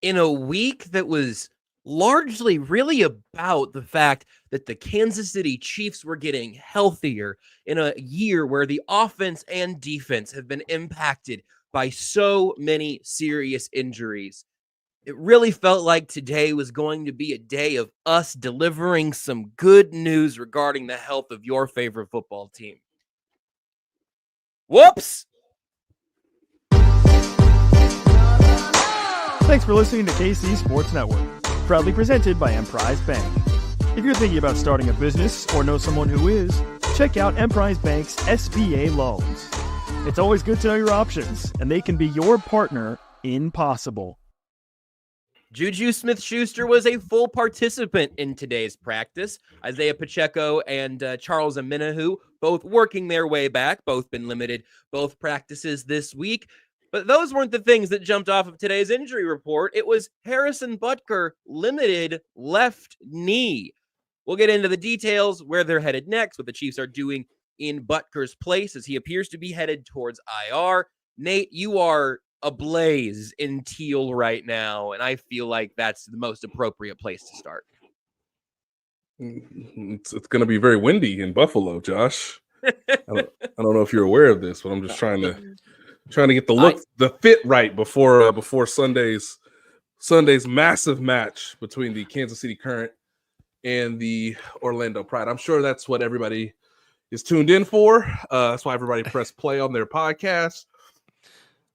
in a week that was largely really about the fact that the Kansas City Chiefs were getting healthier in a year where the offense and defense have been impacted by so many serious injuries. It really felt like today was going to be a day of us delivering some good news regarding the health of your favorite football team. Whoops! Thanks for listening to KC Sports Network, proudly presented by Emprise Bank. If you're thinking about starting a business or know someone who is, check out Emprise Bank's SBA loans. It's always good to know your options, and they can be your partner in possible. Juju Smith-Schuster was a full participant in today's practice. Isaiah Pacheco and Charles Omenihu both working their way back, both been limited, both practices this week. But those weren't the things that jumped off of today's injury report. It was Harrison Butker, limited left knee. We'll get into the details, where they're headed next, what the Chiefs are doing in Butker's place as he appears to be headed towards IR. Nate, you are ablaze in teal right now, and I feel like that's the most appropriate place to start. It's going to be very windy in Buffalo, Josh. I don't know if you're aware of this, but I'm just trying to get the fit right before Sunday's massive match between the Kansas City Current and the Orlando Pride. I'm sure that's what everybody is tuned in for. That's why everybody pressed play on their podcast.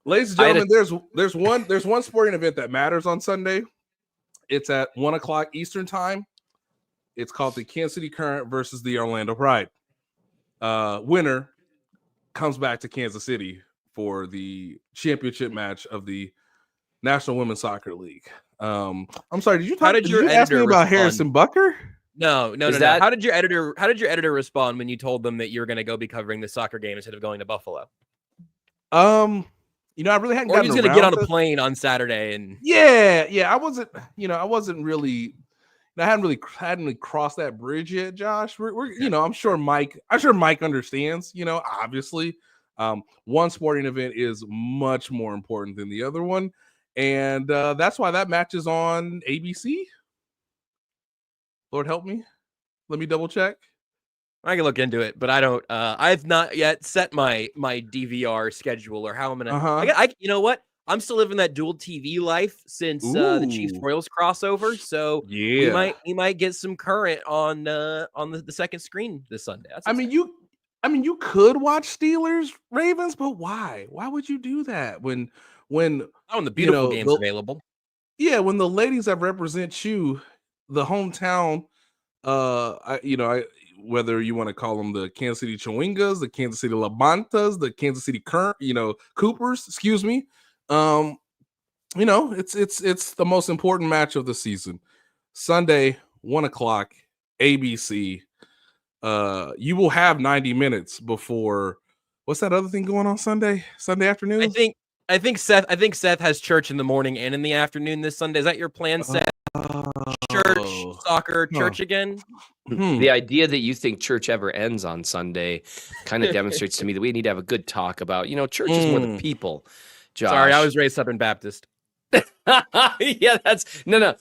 Ladies and gentlemen, there's one sporting event that matters on Sunday. It's at 1:00 Eastern time. It's called the Kansas City Current versus the Orlando Pride. Winner comes back to Kansas City for the championship match of the National Women's Soccer League. I'm sorry, did you ask me about Harrison Butker? No. How did your editor respond when you told them that you're going to go be covering the soccer game instead of going to Buffalo? I really hadn't. Or he's going to get on a plane on Saturday and I hadn't really crossed that bridge yet, Josh. I'm sure Mike understands. Obviously, one sporting event is much more important than the other one, and that's why that match is on ABC. Lord help me. Let me double check. I can look into it, but I don't. I've not yet set my DVR schedule or how I'm gonna. You know what? I'm still living that dual TV life since the Chiefs Royals crossover. So we might get some Current on the second screen this Sunday. You could watch Steelers Ravens, but why? Why would you do that when the beautiful game's available? Yeah, when the ladies that represent you, the hometown, whether you want to call them the Kansas City Chewingas, the Kansas City Labantas, the Kansas City Coopers, excuse me. It's the most important match of the season. Sunday, 1:00, ABC. You will have 90 minutes before. What's that other thing going on Sunday afternoon? I think Seth has church in the morning and in the afternoon this Sunday. Is that your plan, Seth? Church again? The idea that you think church ever ends on Sunday kind of demonstrates to me that we need to have a good talk about, church is more the people. Josh. Sorry, I was raised Southern Baptist. Yeah, no.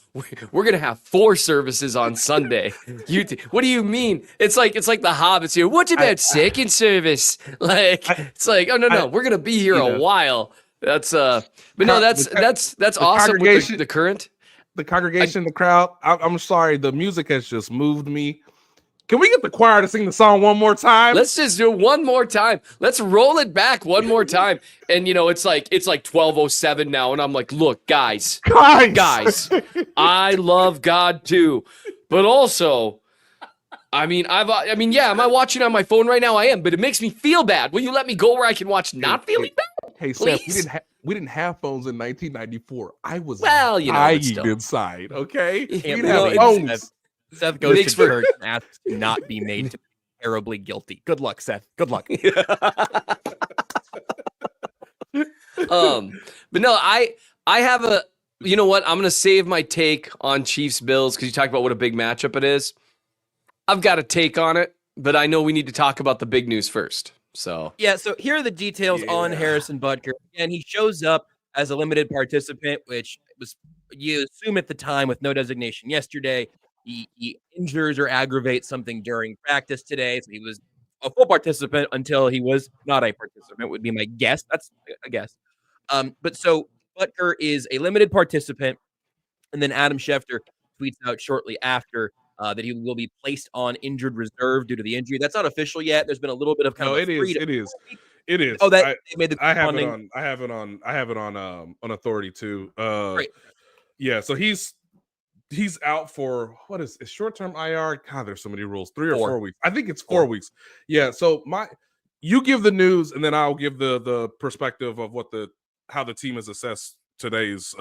We're gonna have 4 services on Sunday. What do you mean? It's like the Hobbits here. What about second service? We're gonna be here a while. That's awesome. With the Current. The congregation, the crowd. I'm sorry, the music has just moved me. Can we get the choir to sing the song one more time? Let's just do it one more time. Let's roll it back one more time. And it's like 12:07 now, and I'm like, look, guys, I love God too, but also, am I watching on my phone right now? I am, but it makes me feel bad. Will you let me go where I can watch not feeling bad? Hey, please? Seth, we didn't have phones in 1994. I was dying inside. Okay, we didn't have phones. Seth goes to church and asks to not be made to be terribly guilty. Good luck, Seth. Good luck. But no, I have a. You know what? I'm gonna save my take on Chiefs Bills because you talked about what a big matchup it is. I've got a take on it, but I know we need to talk about the big news first. So here are the details on Harrison Butker. And he shows up as a limited participant, which was you assume at the time with no designation yesterday. He injures or aggravates something during practice today, so he was a full participant until he was not a participant, would be my guess. That's a guess. But so Butker is a limited participant, and then Adam Schefter tweets out shortly after that he will be placed on injured reserve due to the injury. That's not official yet. There's been a little bit of kind No, of a it is. 3 to It is. 4 week. It is. Oh, that they made the I have it corresponding. on. I have it on authority too. Great. Yeah. So he's out for what is it, short-term IR? God, there's so many rules. 3 or 4 weeks. I think it's 4 weeks. Yeah. So you give the news, and then I'll give the perspective of how the team has assessed today's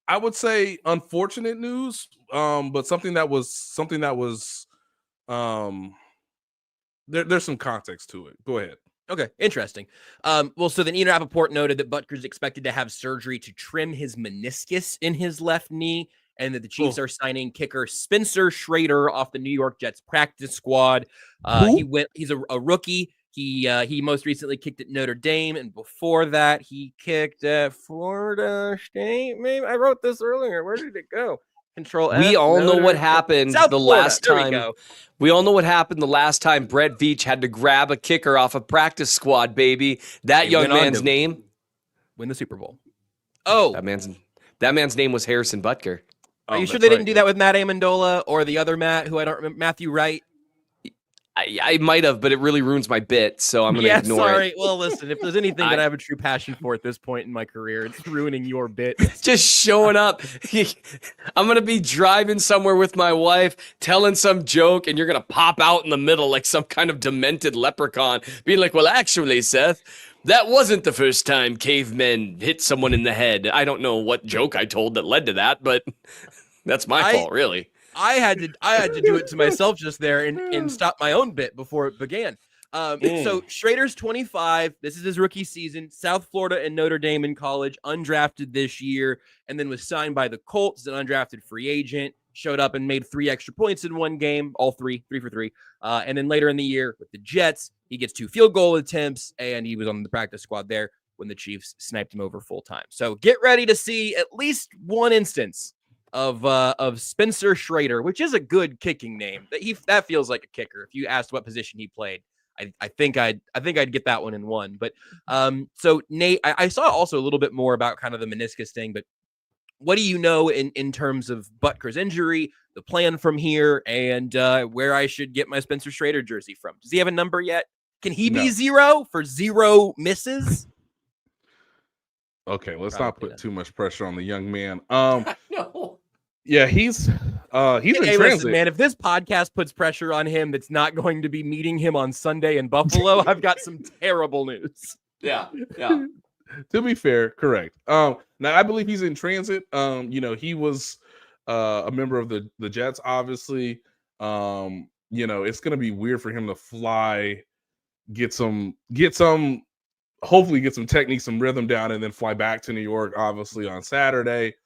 I would say unfortunate news, but something that was there's some context to it. Go ahead. Okay, interesting. Well, so then Ian Rappaport noted that Butker's expected to have surgery to trim his meniscus in his left knee, and that the Chiefs are signing kicker Spencer Schrader off the New York Jets practice squad. He's a rookie. He most recently kicked at Notre Dame, and before that, he kicked at Florida State. Maybe I wrote this earlier. Where did it go? Control F. We all know what happened South the Florida. last There we time. go. We all know what happened the last time Brett Veach had to grab a kicker off a practice squad, baby. That young man's name? Win the Super Bowl. Oh. That man's name was Harrison Butker. Are you sure they didn't do that with Matt Amendola or the other Matt, who I don't remember, Matthew Wright? I might have, but it really ruins my bit, so I'm going to ignore it. Well, listen, if there's anything that I have a true passion for at this point in my career, it's ruining your bit. Just showing up. I'm going to be driving somewhere with my wife, telling some joke, and you're going to pop out in the middle like some kind of demented leprechaun, being like, well, actually, Seth, that wasn't the first time cavemen hit someone in the head. I don't know what joke I told that led to that, but that's my fault, really. I had to do it to myself just there and stop my own bit before it began. So Schrader's 25. This is his rookie season. South Florida and Notre Dame in college, undrafted this year, and then was signed by the Colts as an undrafted free agent. Showed up and made 3 extra points in one game, all 3 for 3. And then later in the year with the Jets, he gets 2 field goal attempts, and he was on the practice squad there when the Chiefs sniped him over full time. So get ready to see at least one instance of Spencer Schrader, which is a good kicking name. That feels like a kicker. If you asked what position he played, I think I'd get that one in one. But so Nate, I saw also a little bit more about kind of the meniscus thing, but what do you know in terms of Butker's injury, the plan from here, and where I should get my Spencer Schrader jersey from? Does he have a number yet? Can he be 0 for 0 misses? Okay, let's not put too much pressure on the young man. No. Yeah, he's in transit. Listen, man, if this podcast puts pressure on him that's not going to be meeting him on Sunday in Buffalo, I've got some terrible news. Yeah. To be fair, correct. Now I believe he's in transit. He was a member of the Jets, obviously. It's gonna be weird for him to fly, hopefully get some technique, some rhythm down, and then fly back to New York, obviously, on Saturday.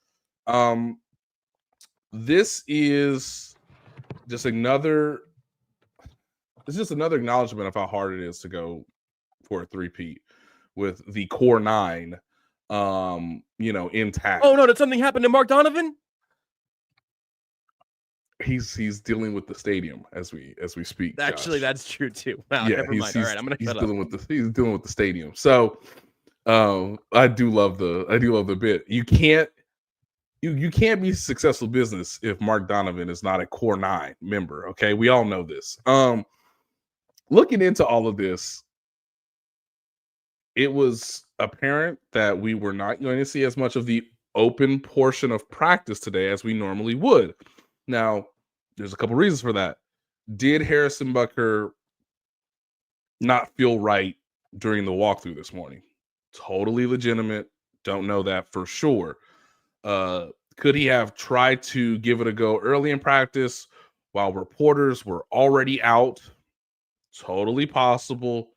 This is just another acknowledgement of how hard it is to go for a three-peat with the core 9 intact. Oh no, did something happen to Mark Donovan? He's dealing with the stadium as we speak. Actually, Josh. that's true too. Wow, yeah, never mind. All right, I'm gonna he's shut dealing up. he's dealing with the stadium. So I do love the bit. You can't be a successful business if Mark Donovan is not a core 9 member. Okay, we all know this. Looking into all of this, it was apparent that we were not going to see as much of the open portion of practice today as we normally would. Now, there's a couple reasons for that. Did Harrison Butker not feel right during the walkthrough this morning? Totally legitimate. Don't know that for sure. Could he have tried to give it a go early in practice while reporters were already out? Totally possible.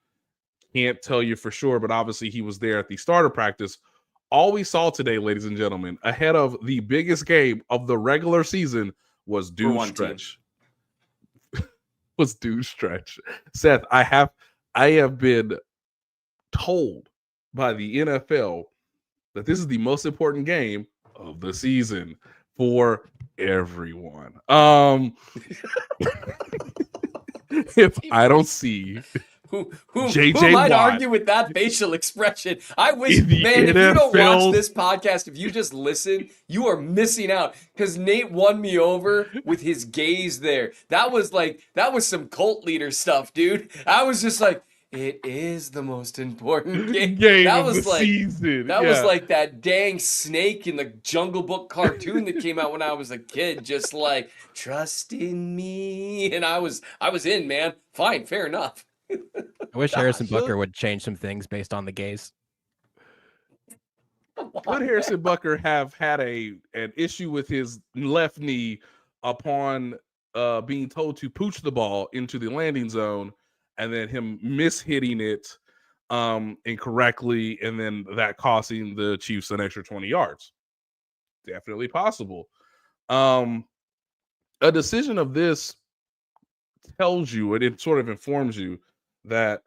Can't tell you for sure, but obviously he was there at the start of practice. All we saw today, ladies and gentlemen, ahead of the biggest game of the regular season was dude stretch. Was dude stretch. Seth, I have been told by the NFL that this is the most important game of the season for everyone. If I don't see Who JJ might Watt argue with that facial expression? I wish, in the man, if you don't watch NFL this podcast, if you just listen, you are missing out. Because Nate won me over with his gaze there. That was some cult leader stuff, dude. I was just like, it is the most important game. That of was the like season. that was like that dang snake in the Jungle Book cartoon that came out when I was a kid, just like, trust in me. And I was in, man. Fine, fair enough. I wish Harrison Butker would change some things based on the gaze. Could Harrison Butker have had an issue with his left knee upon being told to pooch the ball into the landing zone and then him mishitting it incorrectly and then that costing the Chiefs an extra 20 yards? Definitely possible. A decision of this tells you, and it sort of informs you that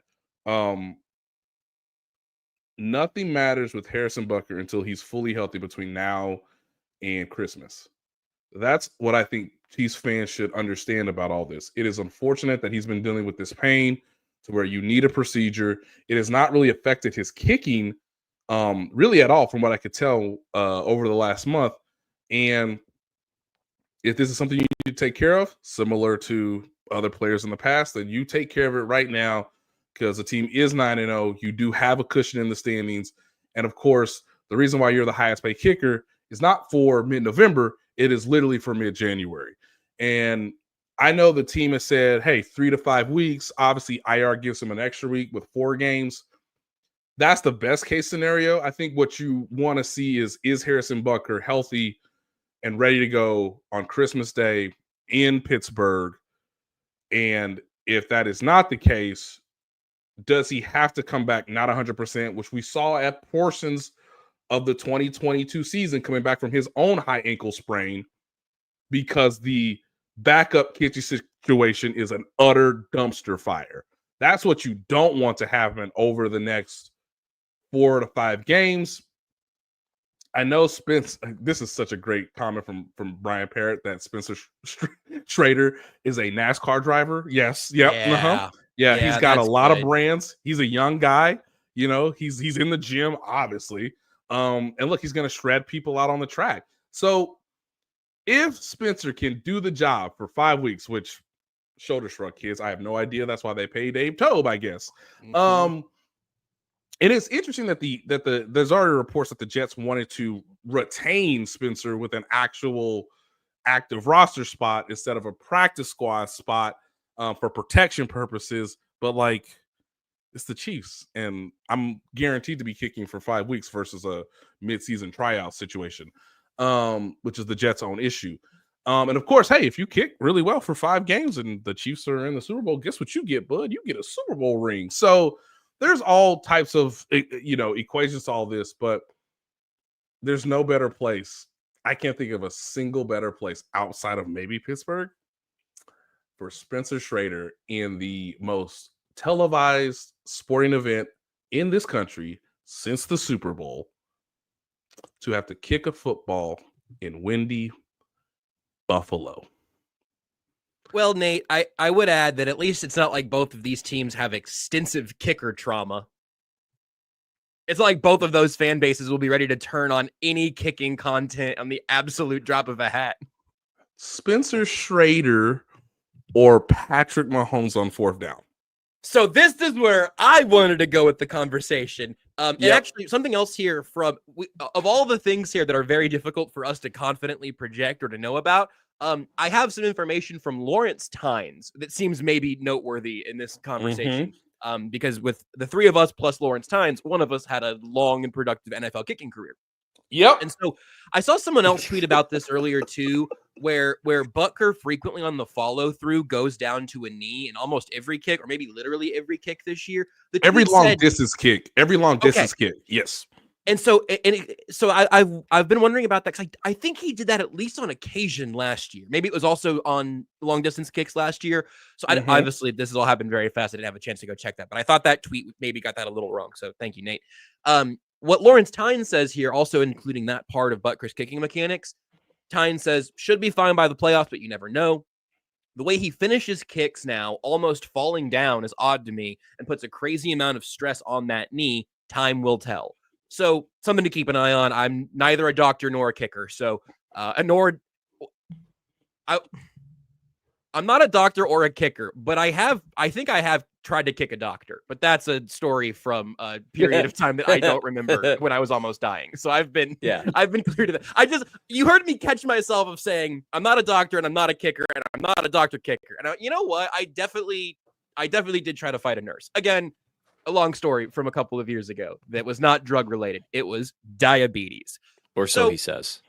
nothing matters with Harrison Butker until he's fully healthy between now and Christmas. That's what I think Chiefs fans should understand about all this. It is unfortunate that he's been dealing with this pain to where you need a procedure. It has not really affected his kicking really at all from what I could tell over the last month. And if this is something you need to take care of, similar to other players in the past, then you take care of it right now because the team is 9-0. You do have a cushion in the standings. And of course, the reason why you're the highest paid kicker is not for mid-November. It is literally for mid-January. And I know the team has said, hey, 3 to 5 weeks. Obviously, IR gives them an extra week with 4 games. That's the best case scenario. I think what you want to see is Harrison Butker healthy and ready to go on Christmas Day in Pittsburgh? And if that is not the case, does he have to come back not 100%, which we saw at portions of the 2022 season coming back from his own high ankle sprain because the backup kitchen situation is an utter dumpster fire. That's what you don't want to happen over the next 4 to 5 games. I know Spence, this is such a great comment from Brian Parrott that Spencer Schrader is a NASCAR driver. Yes. Yep. Yeah. Yeah. He's got a lot good. of brands. He's a young guy. You know, he's in the gym, obviously. And look, he's going to shred people out on the track. So if Spencer can do the job for 5 weeks, which shoulder shrug kids, I have no idea. That's why they pay Dave Tobe, I guess. Mm-hmm. It is interesting that there's already reports that the Jets wanted to retain Spencer with an actual active roster spot instead of a practice squad spot for protection purposes. But like, it's the Chiefs, and I'm guaranteed to be kicking for 5 weeks versus a midseason tryout situation, which is the Jets' own issue. And of course, hey, if you kick really well for 5 games and the Chiefs are in the Super Bowl, guess what you get, bud? You get a Super Bowl ring. So there's all types of, equations to all this, but there's no better place. I can't think of a single better place outside of maybe Pittsburgh for Spencer Schrader in the most televised sporting event in this country since the Super Bowl to have to kick a football in windy Buffalo. Well, Nate, I would add that at least it's not like both of these teams have extensive kicker trauma. It's like both of those fan bases will be ready to turn on any kicking content on the absolute drop of a hat. Spencer Schrader or Patrick Mahomes on 4th down. So this is where I wanted to go with the conversation. And actually something else here of all the things here that are very difficult for us to confidently project or to know about, I have some information from Lawrence Tynes that seems maybe noteworthy in this conversation. Because with the 3 of us plus Lawrence Tynes, one of us had a long and productive NFL kicking career. Yep. And so I saw someone else tweet about this earlier too, where Butker frequently on the follow through goes down to a knee in almost every kick, or maybe literally every kick this year. Every long distance kick. Yes. And so I've been wondering about that because I think he did that at least on occasion last year. Maybe it was also on long distance kicks last year. So obviously this has all happened very fast. I didn't have a chance to go check that, but I thought that tweet maybe got that a little wrong. So thank you, Nate. what Lawrence Tynes says here, also including that part of Butker's kicking mechanics, Tynes says should be fine by the playoffs, but you never know. The way he finishes kicks now, almost falling down, is odd to me and puts a crazy amount of stress on that knee. Time will tell. So something to keep an eye on. I'm neither a doctor nor a kicker. So, I'm not a doctor or a kicker, but I think I have tried to kick a doctor, but that's a story from a period of time that I don't remember when I was almost dying. So I've been clear to that. You heard me catch myself of saying I'm not a doctor and I'm not a kicker and I'm not a doctor kicker. And you know what? I definitely did try to fight a nurse. Again, a long story from a couple of years ago that was not drug related. It was diabetes. Or so he says.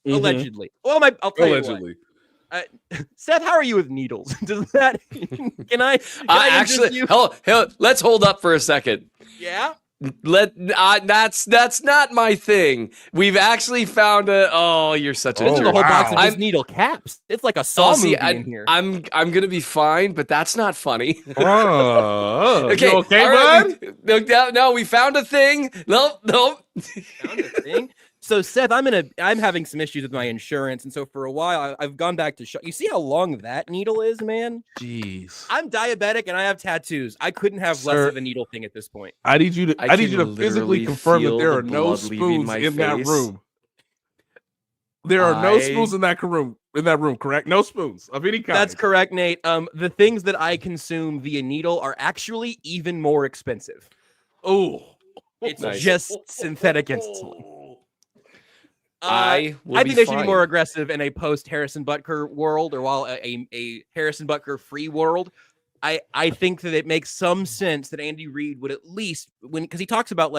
Allegedly. Well, I'll tell Allegedly. you what. Seth, how are you with needles? Does that can I actually let's hold up for a second. Yeah. That's not my thing. We've actually found you're such a jerk. The whole box of just needle caps. It's like a Saw movie in here. I'm gonna be fine, but that's not funny. Okay, you okay, bud? No, we found a thing. Nope. Found a thing. So Seth, I'm having some issues with my insurance, and so for a while I've gone back to you see how long that needle is, man? Jeez. I'm diabetic and I have tattoos. I couldn't have less of a needle thing at this point. I need you to physically confirm that there are no spoons in that room. There are no spoons in that room, correct? No spoons of any kind. That's correct, Nate. The things that I consume via needle are actually even more expensive. Oh, it's just synthetic insulin. I think they should be more aggressive in a post Harrison Butker world, or while a Harrison Butker free world. I think that it makes some sense that Andy Reid would at least, because he talks about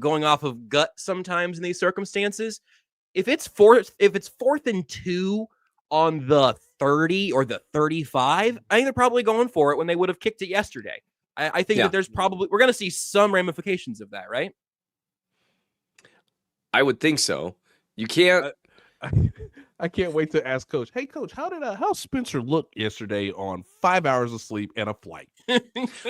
going off of gut sometimes in these circumstances. If it's fourth and 2 on the 30 or the 35, I think they're probably going for it when they would have kicked it yesterday. I think that we're going to see some ramifications of that, right? I would think so. You can't. I can't wait to ask Coach. Hey, Coach, how's Spencer look yesterday on 5 hours of sleep and a flight?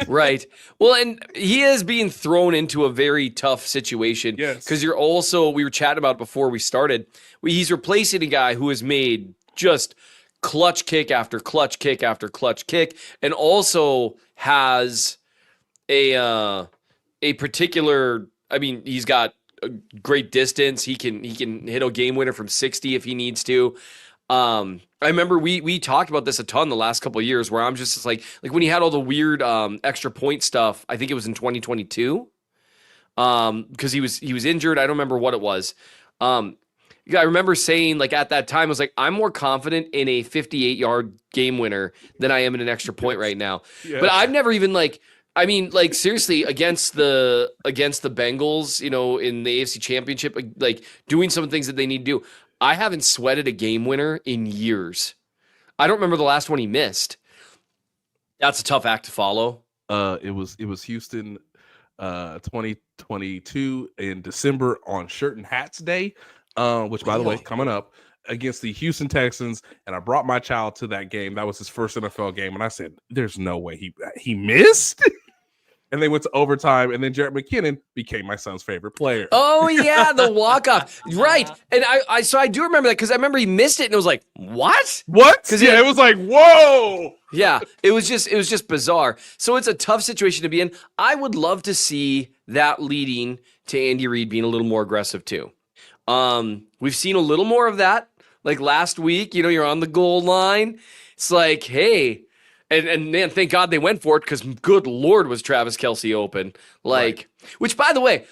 Right. Well, and he is being thrown into a very tough situation. Yes. Because we were chatting about it before we started. He's replacing a guy who has made just clutch kick after clutch kick after clutch kick, and also has a particular. I mean, he's got a great distance. He can hit a game winner from 60 if he needs to. I remember we talked about this a ton the last couple of years, where I'm just like when he had all the weird extra point stuff. I think it was in 2022, because he was injured. I don't remember what it was. I remember saying at that time, I was like, I'm more confident in a 58-yard game winner than I am in an extra point right now. Yeah. But I've never even seriously, against the Bengals, in the AFC Championship, doing some things that they need to do. I haven't sweated a game winner in years. I don't remember the last one he missed. That's a tough act to follow. It was Houston 2022 in December on Shirt and Hats Day, which, by the way, coming up against the Houston Texans, and I brought my child to that game. That was his first NFL game, and I said, "There's no way he missed." And they went to overtime, and then Jarrett McKinnon became my son's favorite player. Oh yeah, the walk-off, right? And I do remember that, because I remember he missed it, and it was like, what? Because it was like, whoa. Yeah, it was just bizarre. So it's a tough situation to be in. I would love to see that leading to Andy Reid being a little more aggressive too. We've seen a little more of that. Like last week, you're on the goal line. It's like, hey, and man, thank God they went for it, because good Lord was Travis Kelce open. Which, by the way,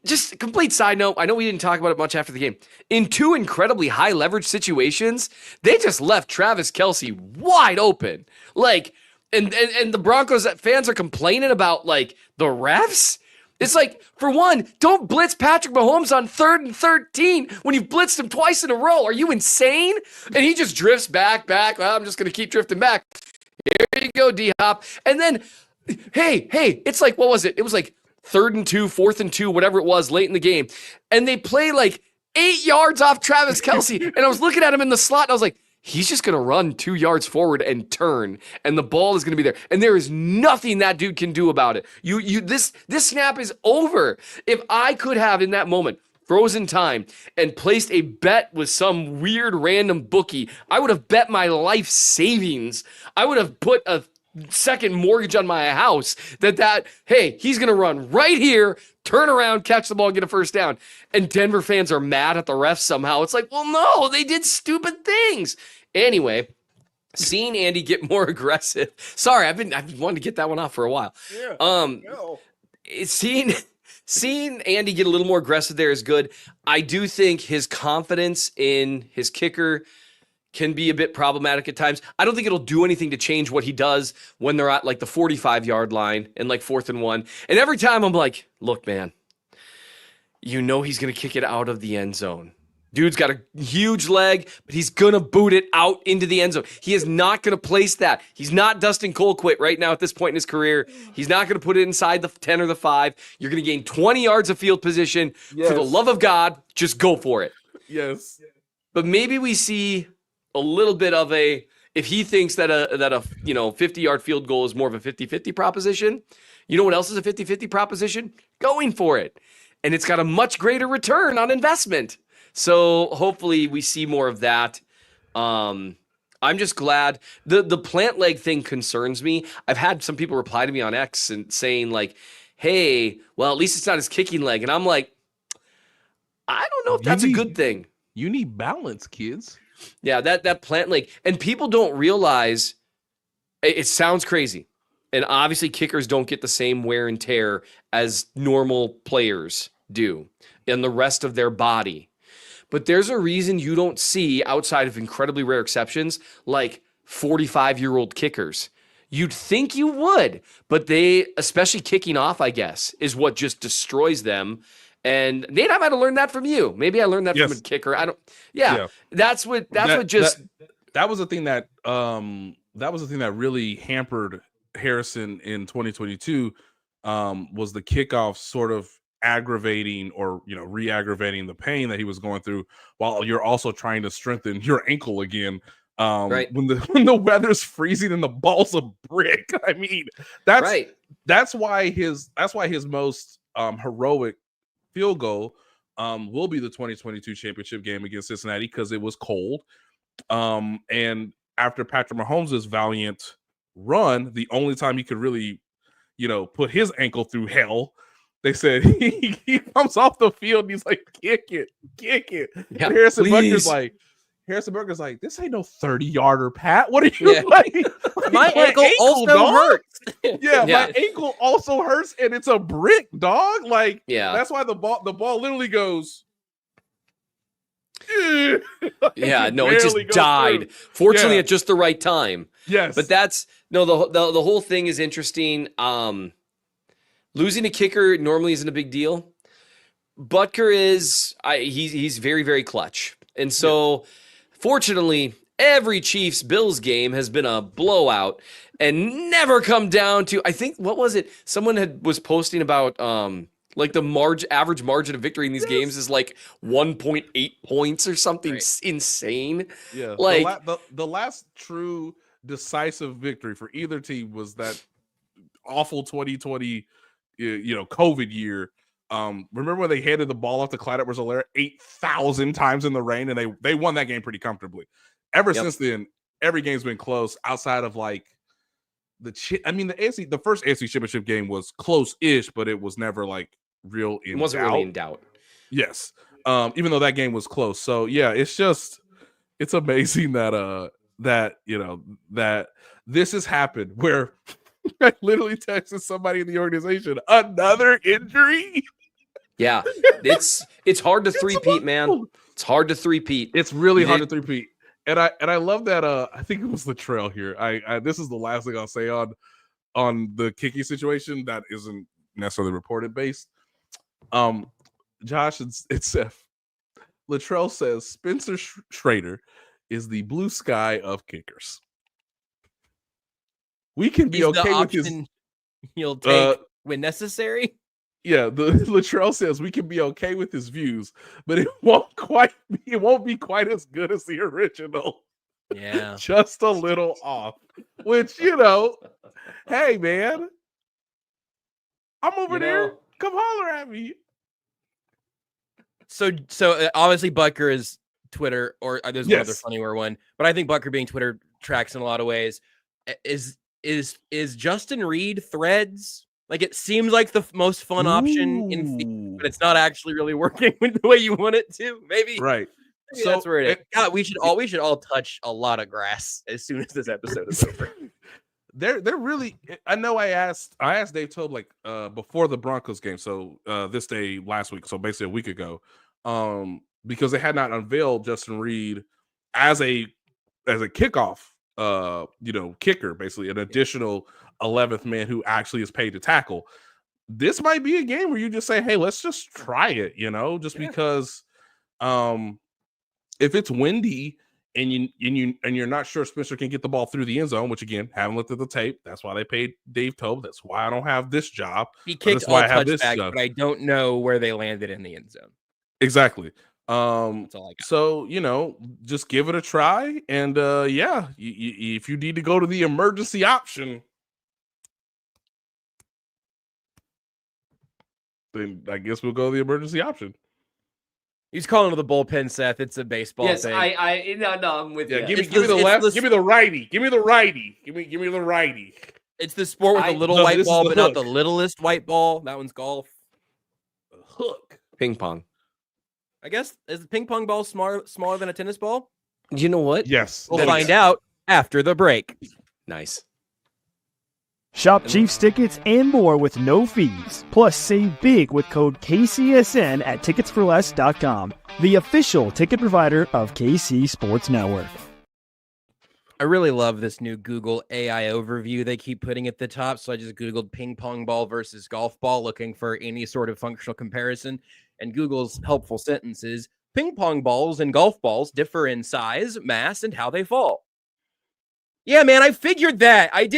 just a complete side note, I know we didn't talk about it much after the game. In two incredibly high leverage situations, they just left Travis Kelce wide open. And the Broncos fans are complaining about the refs. It's like, for one, don't blitz Patrick Mahomes on 3rd and 13 when you've blitzed him twice in a row. Are you insane? And he just drifts back. Well, I'm just going to keep drifting back. Here you go, D-Hop. And then, hey, it's like, what was it? It was 3rd and 2, 4th and 2, whatever it was, late in the game. And they play 8 yards off Travis Kelce. And I was looking at him in the slot, and I was like, he's just going to run 2 yards forward and turn, and the ball is going to be there. And there is nothing that dude can do about it. This snap is over. If I could have in that moment frozen time and placed a bet with some weird random bookie, I would have bet my life savings. I would have put a second mortgage on my house hey, he's going to run right here, turn around, catch the ball, get a first down. And Denver fans are mad at the refs somehow. It's like, well, no, they did stupid things. Anyway, seeing Andy get more aggressive. Sorry, I've been wanting to get that one off for a while. Seeing Andy get a little more aggressive there is good. I do think his confidence in his kicker can be a bit problematic at times. I don't think it'll do anything to change what he does when they're at like the 45-yard line and like 4th and 1. And every time I'm like, look, man, you know he's going to kick it out of the end zone. Dude's got a huge leg, but he's going to boot it out into the end zone. He is not going to place that. He's not Dustin Colquitt right now at this point in his career. He's not going to put it inside the 10 or the 5. You're going to gain 20 yards of field position. Yes. For the love of God, just go for it. Yes. But maybe we see a little bit of if he thinks that a 50-yard field goal is more of a 50-50 proposition, you know what else is a 50-50 proposition? Going for it. And it's got a much greater return on investment. So hopefully we see more of that. I'm just glad. The plant leg thing concerns me. I've had some people reply to me on X and saying like, hey, well, at least it's not his kicking leg. And I'm like, I don't know if that's a good thing. You need balance, kids. Yeah, that plant leg. And people don't realize, it sounds crazy. And obviously kickers don't get the same wear and tear as normal players do in the rest of their body. But there's a reason you don't see, outside of incredibly rare exceptions, like 45-year-old kickers. You'd think you would, but they, especially kicking off, I guess, is what just destroys them. And Nate, I might have learned that from you. Maybe I learned that from a kicker. I don't. Yeah. That was the thing that really hampered Harrison in 2022. Was the kickoff sort of aggravating or re-aggravating the pain that he was going through, while you're also trying to strengthen your ankle again. Right. When the weather's freezing and the ball's a brick. I mean, that's why his most heroic field goal will be the 2022 championship game against Cincinnati, because it was cold. And after Patrick Mahomes' valiant run, the only time he could really, put his ankle through hell, they said he comes off the field and he's like, kick it. Yeah, Harrison Butker's like, this ain't no 30-yarder, Pat. What are you like? My ankle also hurts. My ankle also hurts, and it's a brick, dog. Like, that's why the ball literally goes. It just died. Through. Fortunately, at just the right time. Yes, but the whole thing is interesting. Losing a kicker normally isn't a big deal. Butker he's very, very clutch, and so. Fortunately, every Chiefs-Bills game has been a blowout and never come down to, I think, what was it? Someone was posting about like the average margin of victory in these games is like 1.8 points or something insane. Yeah, like the last true decisive victory for either team was that awful 2020, COVID year. Remember when they handed the ball off to Clyde Edwards-Helaire 8,000 times in the rain, and they won that game pretty comfortably. Ever since then, every game's been close outside of like the first AFC Championship game was close-ish, but it was never like real in doubt. It wasn't really in doubt. Yes. Even though that game was close. So yeah, it's amazing that that this has happened where I literally texted somebody in the organization, another injury. Yeah, it's hard to three-peat, man. It's hard to three-peat. It's really hard to three-peat. And I love that. I think it was Latrell here. I this is the last thing I'll say on the kicking situation that isn't necessarily reported based. Josh and Seth, Latrell says Spencer Schrader is the blue sky of kickers. We can be okay with his. He'll take when necessary. Yeah, the Latrell says we can be okay with his views, but it won't be quite as good as the original. Yeah. Just a little off. Which, hey man, I'm over there. Come holler at me. So obviously Butker is Twitter, or there's one other Yes. funnier one, but I think Butker being Twitter tracks in a lot of ways. Is Justin Reed Threads? Like, it seems like the most fun option in feed, but it's not actually really working the way you want it to. Maybe Right. Maybe that's where it is. God, we should all touch a lot of grass as soon as this episode is over. They're really. I know. I asked Dave Tobe before the Broncos game, so this day last week, so basically a week ago, because they had not unveiled Justin Reed as a kickoff, kicker, basically an additional 11th man who actually is paid to tackle. This might be a game where you just say, "Hey, let's just try it," because, if it's windy and you're not sure Spencer can get the ball through the end zone, which again, haven't looked at the tape. That's why they paid Dave Tobe. That's why I don't have this job. He kicked all touchbacks, but I don't know where they landed in the end zone. Exactly. That's all I got. So just give it a try, and if you need to go to the emergency option, then I guess we'll go to the emergency option. He's calling to the bullpen, Seth. It's a baseball thing. I'm with you. Give me the left. Give me the righty. Give me the righty. Give me the righty. It's the sport with the little white ball, but not the littlest white ball. That one's golf. Hook. Ping pong. I guess, is the ping pong ball smaller than a tennis ball? You know what? Yes. We'll find out after the break. Nice. Shop Chiefs tickets and more with no fees. Plus, save big with code KCSN at ticketsforless.com, the official ticket provider of KC Sports Network. I really love this new Google AI overview they keep putting at the top. So I just Googled ping pong ball versus golf ball, looking for any sort of functional comparison. And Google's helpful sentences: ping pong balls and golf balls differ in size, mass, and how they fall. Yeah, man, I figured that. I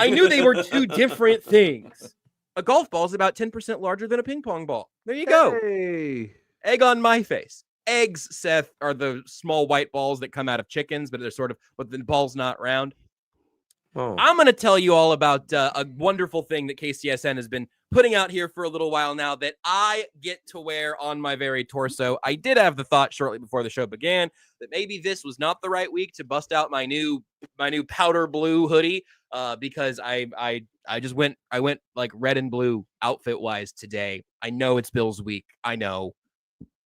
knew they were two different things. A golf ball is about 10% larger than a ping pong ball. There you go. Hey. Egg on my face. Eggs, Seth, are the small white balls that come out of chickens, but but the ball's not round. Oh. I'm going to tell you all about a wonderful thing that KCSN has been putting out here for a little while now that I get to wear on my very torso. I did have the thought shortly before the show began that maybe this was not the right week to bust out my new powder blue hoodie, because I went like red and blue outfit wise today. I know it's Bill's week. I know.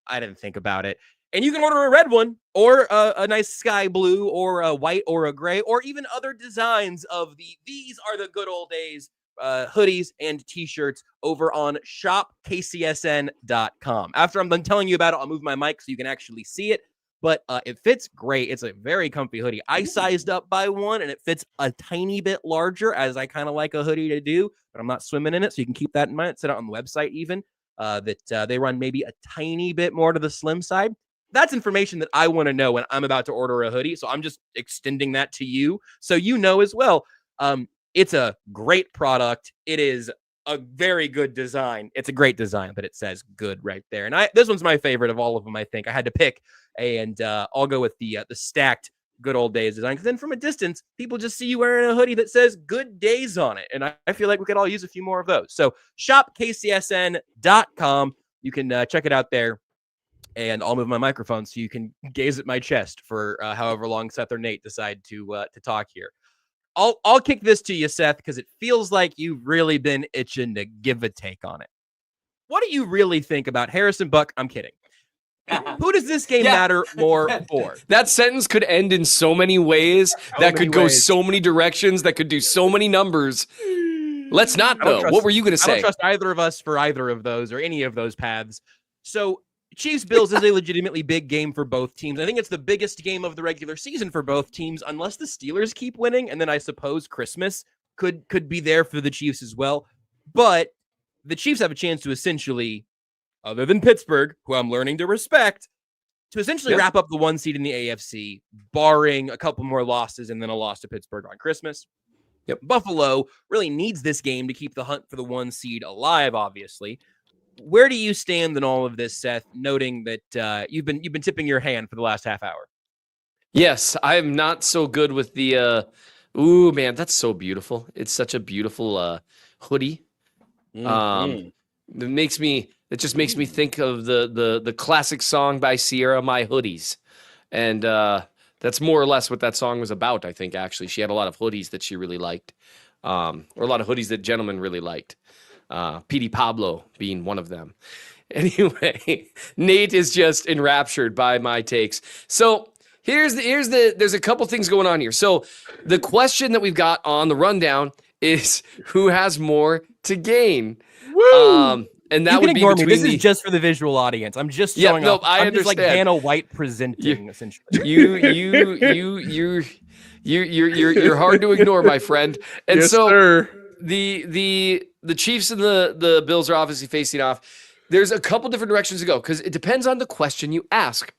I didn't think about it. And you can order a red one, or a nice sky blue, or a white, or a gray, or even other designs of these are the good old days hoodies and t-shirts over on shopkcsn.com. After I'm done telling you about it, I'll move my mic so you can actually see it. But it fits great. It's a very comfy hoodie. I sized up by one, and it fits a tiny bit larger, as I kind of like a hoodie to do, but I'm not swimming in it, so you can keep that in mind. Set it on the website even, that they run maybe a tiny bit more to the slim side. That's information that I want to know when I'm about to order a hoodie. So I'm just extending that to you, so you know as well. It's a great product. It is a very good design. It's a great design, but it says good right there. And this one's my favorite of all of them, I think. I had to pick, and I'll go with the stacked good old days design, because then from a distance, people just see you wearing a hoodie that says good days on it. And I feel like we could all use a few more of those. So shopkcsn.com. You can check it out there. And I'll move my microphone so you can gaze at my chest for however long Seth or Nate decide to talk here. I'll kick this to you, Seth, because it feels like you've really been itching to give a take on it. What do you really think about Harrison Buck? I'm kidding. Who does this game matter more for? That sentence could end in so many ways. That could go so many directions. That could do so many numbers. Let's not, though. What were you going to say? I don't trust either of us for either of those or any of those paths. So Chiefs-Bills is a legitimately big game for both teams. I think it's the biggest game of the regular season for both teams, unless the Steelers keep winning, and then I suppose Christmas could be there for the Chiefs as well. But the Chiefs have a chance to essentially, other than Pittsburgh, who I'm learning to respect, to essentially wrap up the 1 seed in the AFC, barring a couple more losses and then a loss to Pittsburgh on Christmas. Yep. Buffalo really needs this game to keep the hunt for the 1 seed alive, obviously. Where do you stand in all of this, Seth, noting that you've been tipping your hand for the last half hour? Yes, I am not so good with the ooh man, that's so beautiful. It's such a beautiful hoodie. Mhm. It just makes me think of the classic song by Sierra, My Hoodies. And that's more or less what that song was about, I think, actually. She had a lot of hoodies that she really liked. Or a lot of hoodies that gentlemen really liked. Petey Pablo being one of them. Anyway, Nate is just enraptured by my takes. So there's a couple things going on here. So the question that we've got on the rundown is who has more to gain? Woo! And that You can would be ignore me. between This is just for the visual audience. I'm just Yeah, showing no, off. I I'm just like understand. Vanna White presenting, essentially. You're hard to ignore, my friend. And Yes, so sir. the Chiefs and the Bills are obviously facing off. There's a couple different directions to go because it depends on the question you ask.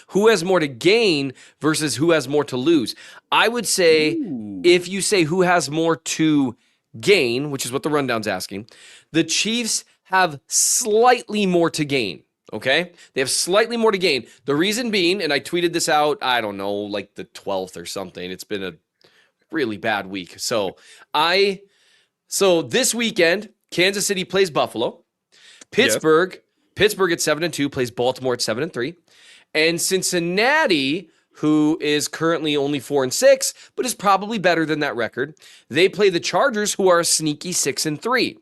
Who has more to gain versus who has more to lose? I would say if you say who has more to gain, which is what the rundown's asking, the Chiefs have slightly more to gain. Okay? They have slightly more to gain. The reason being, and I tweeted this out, I don't know, like the 12th or something. It's been a really bad week. So this weekend, Kansas City plays Buffalo. Pittsburgh at 7-2 plays Baltimore at 7-3. And Cincinnati, who is currently only 4-6, but is probably better than that record, they play the Chargers, who are a sneaky 6-3.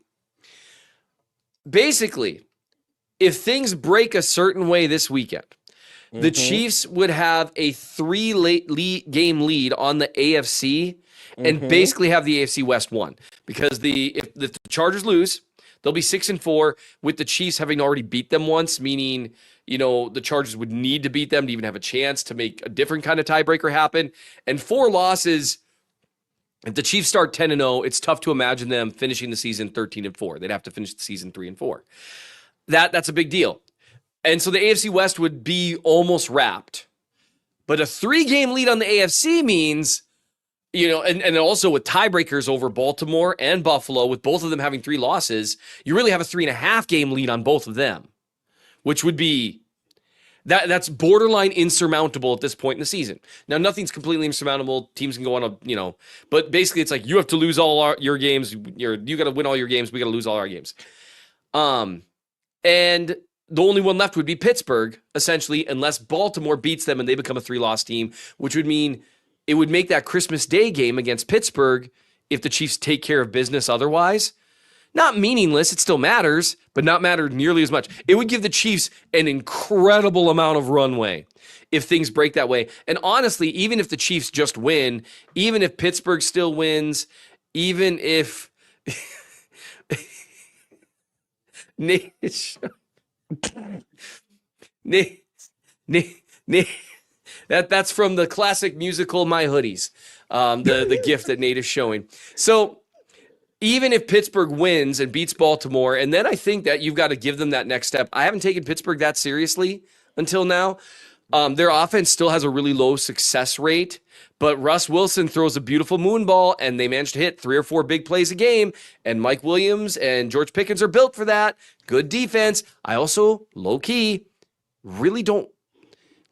Basically, if things break a certain way this weekend, the Chiefs would have a 3-game lead on the AFC and basically have the AFC West won. Because if the Chargers lose, they'll be 6-4 with the Chiefs having already beat them once, meaning, the Chargers would need to beat them to even have a chance to make a different kind of tiebreaker happen. And 4 losses, if the Chiefs start 10-0, it's tough to imagine them finishing the season 13-4. They'd have to finish the season 3-4. That's a big deal. And so the AFC West would be almost wrapped. But a 3-game lead on the AFC means, and also with tiebreakers over Baltimore and Buffalo, with both of them having 3 losses, you really have a 3.5-game lead on both of them, which would be that's borderline insurmountable at this point in the season. Now, nothing's completely insurmountable. Teams can go on but basically it's like you have to lose all your games. You got to win all your games. We got to lose all our games. And the only one left would be Pittsburgh, essentially, unless Baltimore beats them and they become a 3-loss team, which would mean it would make that Christmas Day game against Pittsburgh, if the Chiefs take care of business otherwise, not meaningless. It still matters, but not matter nearly as much. It would give the Chiefs an incredible amount of runway if things break that way. And honestly, even if the Chiefs just win, even if Pittsburgh still wins, even if that's from the classic musical My Hoodies, the gift that Nate is showing. So even if Pittsburgh wins and beats Baltimore, and then I think that you've got to give them that next step. I haven't taken Pittsburgh that seriously until now. Their offense still has a really low success rate, but Russ Wilson throws a beautiful moon ball, and they managed to hit 3 or 4 big plays a game, and Mike Williams and George Pickens are built for that. Good defense. I also, low-key, really don't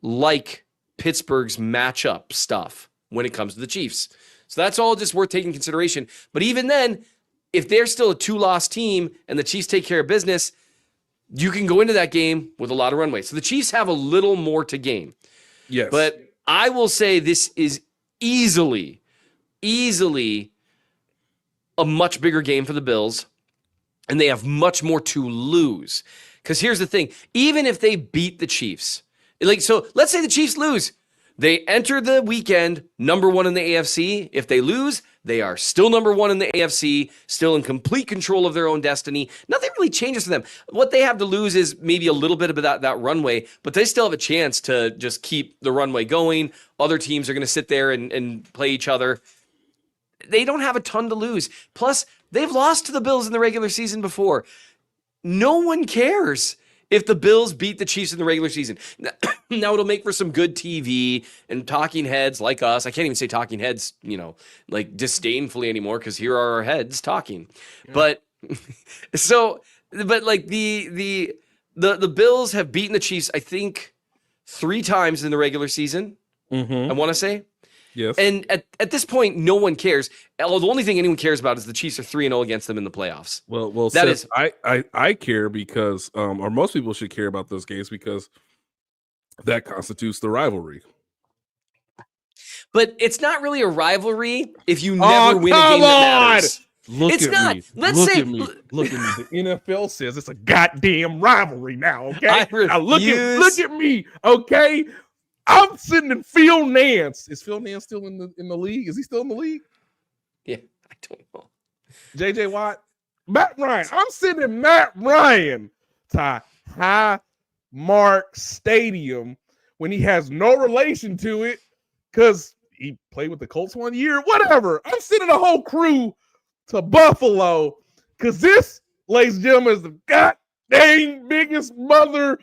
like Pittsburgh's matchup stuff when it comes to the Chiefs. So that's all just worth taking consideration. But even then, if they're still a 2-loss team and the Chiefs take care of business, you can go into that game with a lot of runway. So the Chiefs have a little more to gain. Yes. But I will say this is easily a much bigger game for the Bills, and they have much more to lose. Because here's the thing. Even if they beat the Chiefs, so let's say the Chiefs lose. They enter the weekend number 1 in the AFC. If they lose, they are still number 1 in the AFC, still in complete control of their own destiny. Nothing really changes for them. What they have to lose is maybe a little bit of that runway, but they still have a chance to just keep the runway going. Other teams are going to sit there and play each other. They don't have a ton to lose. Plus, they've lost to the Bills in the regular season before. No one cares if the Bills beat the Chiefs in the regular season. Now it'll make for some good TV and talking heads like us. I can't even say talking heads, disdainfully anymore, because here are our heads talking. Yeah. But the Bills have beaten the Chiefs, I think, 3 times in the regular season. I want to say. Yes. And at this point, no one cares. The only thing anyone cares about is the Chiefs are 3-0 against them in the playoffs. Well, that Seth, is. I care because, or most people should care about those games because that constitutes the rivalry. But it's not really a rivalry if you never win a game that matters. Look It's at not. me. Let's look say- at me. Look at me. The NFL says it's a goddamn rivalry now. Okay. I Now look refuse- at me. Okay. I'm sitting in Phil Nance. Is Phil Nance still in the league? Is he still in the league? Yeah, I don't know. JJ Watt, Matt Ryan. I'm sitting in Matt Ryan to Highmark Stadium when he has no relation to it because he played with the Colts 1 year. Whatever. I'm sending a whole crew to Buffalo because this, ladies and gentlemen, is the goddamn biggest mother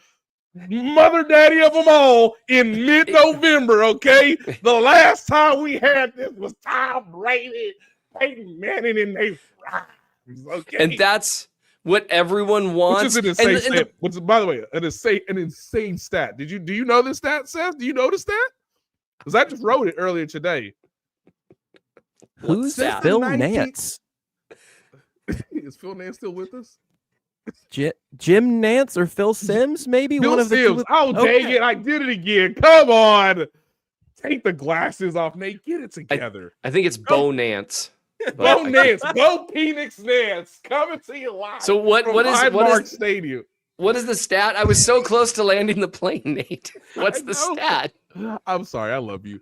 daddy of them all in mid-November. Okay, the last time we had this was Tom Brady, Peyton Manning, and they. Okay, And that's what everyone wants. which is an insane stat. Which is, by the way, an insane stat. Do you know this stat, Seth? Do you know this stat? Because I just wrote it earlier today. Who's that? Phil 19 Nance? Is Phil Nance still with us? Jim Nance or Phil Sims? Maybe Phil one of the Sims. two. Oh, dang it. I did it again. Come on. Take the glasses off, Nate. Get it together. I think it's Bo Nance. Bo Nance. Bo Penix Nance. Coming to you live. So what from is Highmark Stadium. what is the stat? I was so close to landing the plane, Nate. What's I the know. stat? I'm sorry. I love you.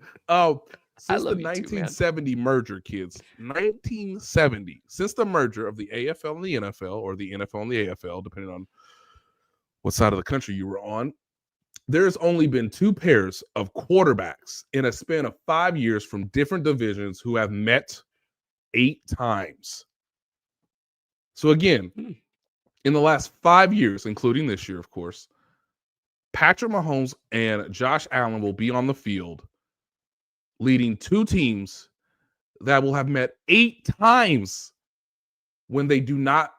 Since love the you too, man. 1970 merger, kids, 1970, since the merger of the AFL and the NFL, or the NFL and the AFL, depending on what side of the country you were on, there's only been two pairs of quarterbacks in a span of 5 years from different divisions who have met 8 times. So again, in the last 5 years, including this year, of course, Patrick Mahomes and Josh Allen will be on the field leading two teams that will have met 8 times when they do not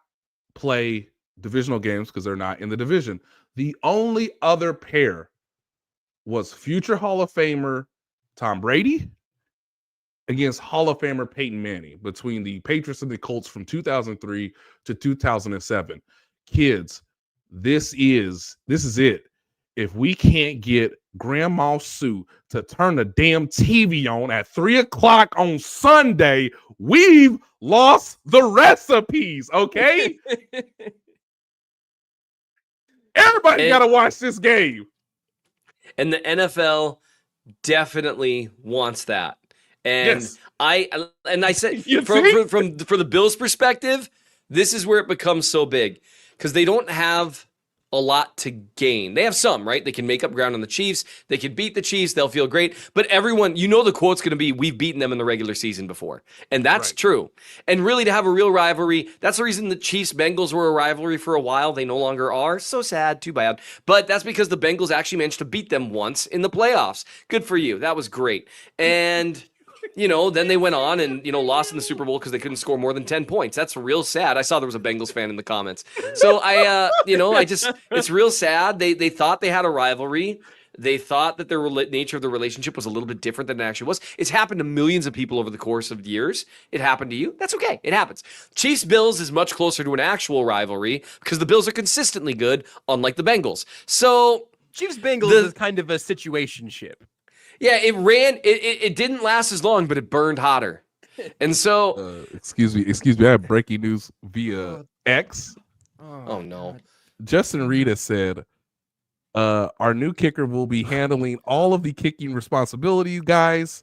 play divisional games because they're not in the division. The only other pair was future Hall of Famer Tom Brady against Hall of Famer Peyton Manning between the Patriots and the Colts from 2003 to 2007. Kids, this is it. If we can't get Grandma Sue to turn the damn TV on at 3:00 on Sunday, we've lost the recipes, okay? Everybody got to watch this game. And the NFL definitely wants that. And Yes. I said You from the Bills' perspective, this is where it becomes so big because they don't have a lot to gain. They have some, right? They can make up ground on the Chiefs. They can beat the Chiefs. They'll feel great. But everyone, the quote's going to be, we've beaten them in the regular season before. And that's Right. true. And really to have a real rivalry, that's the reason the Chiefs-Bengals were a rivalry for a while. They no longer are. So sad. Too bad. But that's because the Bengals actually managed to beat them once in the playoffs. Good for you. That was great. And then they went on and, lost in the Super Bowl because they couldn't score more than 10 points. That's real sad. I saw there was a Bengals fan in the comments. So it's real sad. They thought they had a rivalry. They thought that the nature of the relationship was a little bit different than it actually was. It's happened to millions of people over the course of years. It happened to you. That's okay. It happens. Chiefs-Bills is much closer to an actual rivalry because the Bills are consistently good, unlike the Bengals. So Chiefs-Bengals is kind of a situationship. yeah, it didn't last as long, but it burned hotter. And so Excuse me. I have breaking news via X. oh no. Justin Reed has said, our new kicker will be handling all of the kicking responsibilities, guys.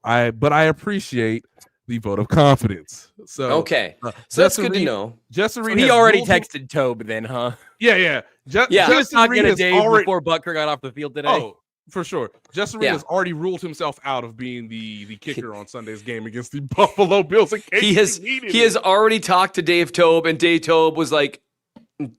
But I appreciate the vote of confidence. So Okay. So that's good to Reed- know. Justin Reed He has already ruled- texted Tobe then, huh? Yeah. Yeah. He was Justin talking Reed to has Dave already- before Butker got off the field today. Oh, for sure. Justin Reed Yeah. has already ruled himself out of being the kicker on Sunday's game against the Buffalo Bills. In case He has already talked to Dave Tobe, and Dave Tobe was like,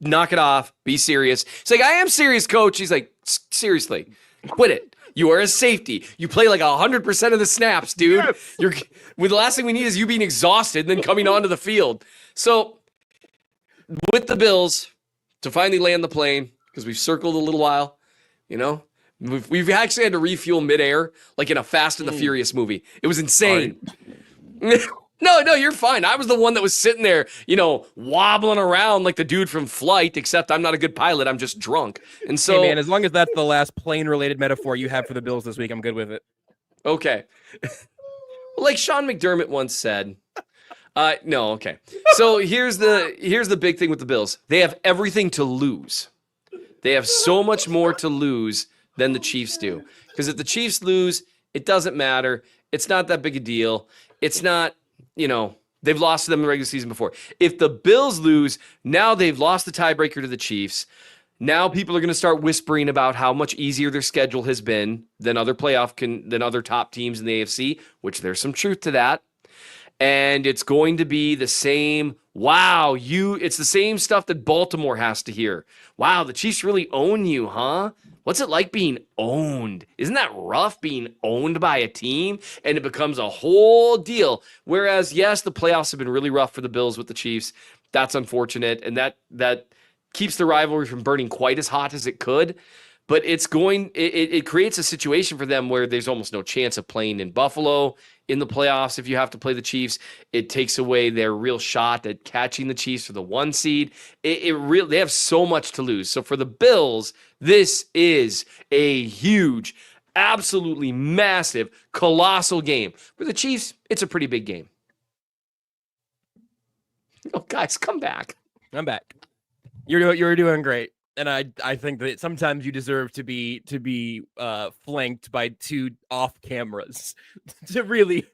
knock it off, be serious. He's like, I am serious, coach. He's like, seriously, quit it. You are a safety. You play like 100% of the snaps, dude. Yes. The last thing we need is you being exhausted and then coming onto the field. So with the Bills to finally land the plane, because we've circled a little while, We've actually had to refuel midair, like in a Fast and the Furious movie. It was insane. No, you're fine. I was the one that was sitting there, wobbling around like the dude from Flight, except I'm not a good pilot. I'm just drunk. And so, hey man, as long as that's the last plane-related metaphor you have for the Bills this week, I'm good with it. Okay. Like Sean McDermott once said. No, okay. So here's the big thing with the Bills. They have everything to lose. They have so much more to lose than the Chiefs do. Because if the Chiefs lose, it doesn't matter. It's not that big a deal. It's not, they've lost to them in the regular season before. If the Bills lose, now they've lost the tiebreaker to the Chiefs. Now people are going to start whispering about how much easier their schedule has been than other than other top teams in the AFC, which there's some truth to that. And it's going to be the same, it's the same stuff that Baltimore has to hear. Wow, the Chiefs really own you, huh? What's it like being owned? Isn't that rough, being owned by a team? And it becomes a whole deal. Whereas, yes, the playoffs have been really rough for the Bills with the Chiefs. That's unfortunate. And that keeps the rivalry from burning quite as hot as it could. But it creates a situation for them where there's almost no chance of playing in Buffalo in the playoffs if you have to play the Chiefs. It takes away their real shot at catching the Chiefs for the 1 seed. They have so much to lose. So for the Bills, this is a huge, absolutely massive, colossal game. For the Chiefs, it's a pretty big game. Oh, guys, come back. I'm back. You're doing great. And I think that sometimes you deserve to be flanked by 2 off cameras to really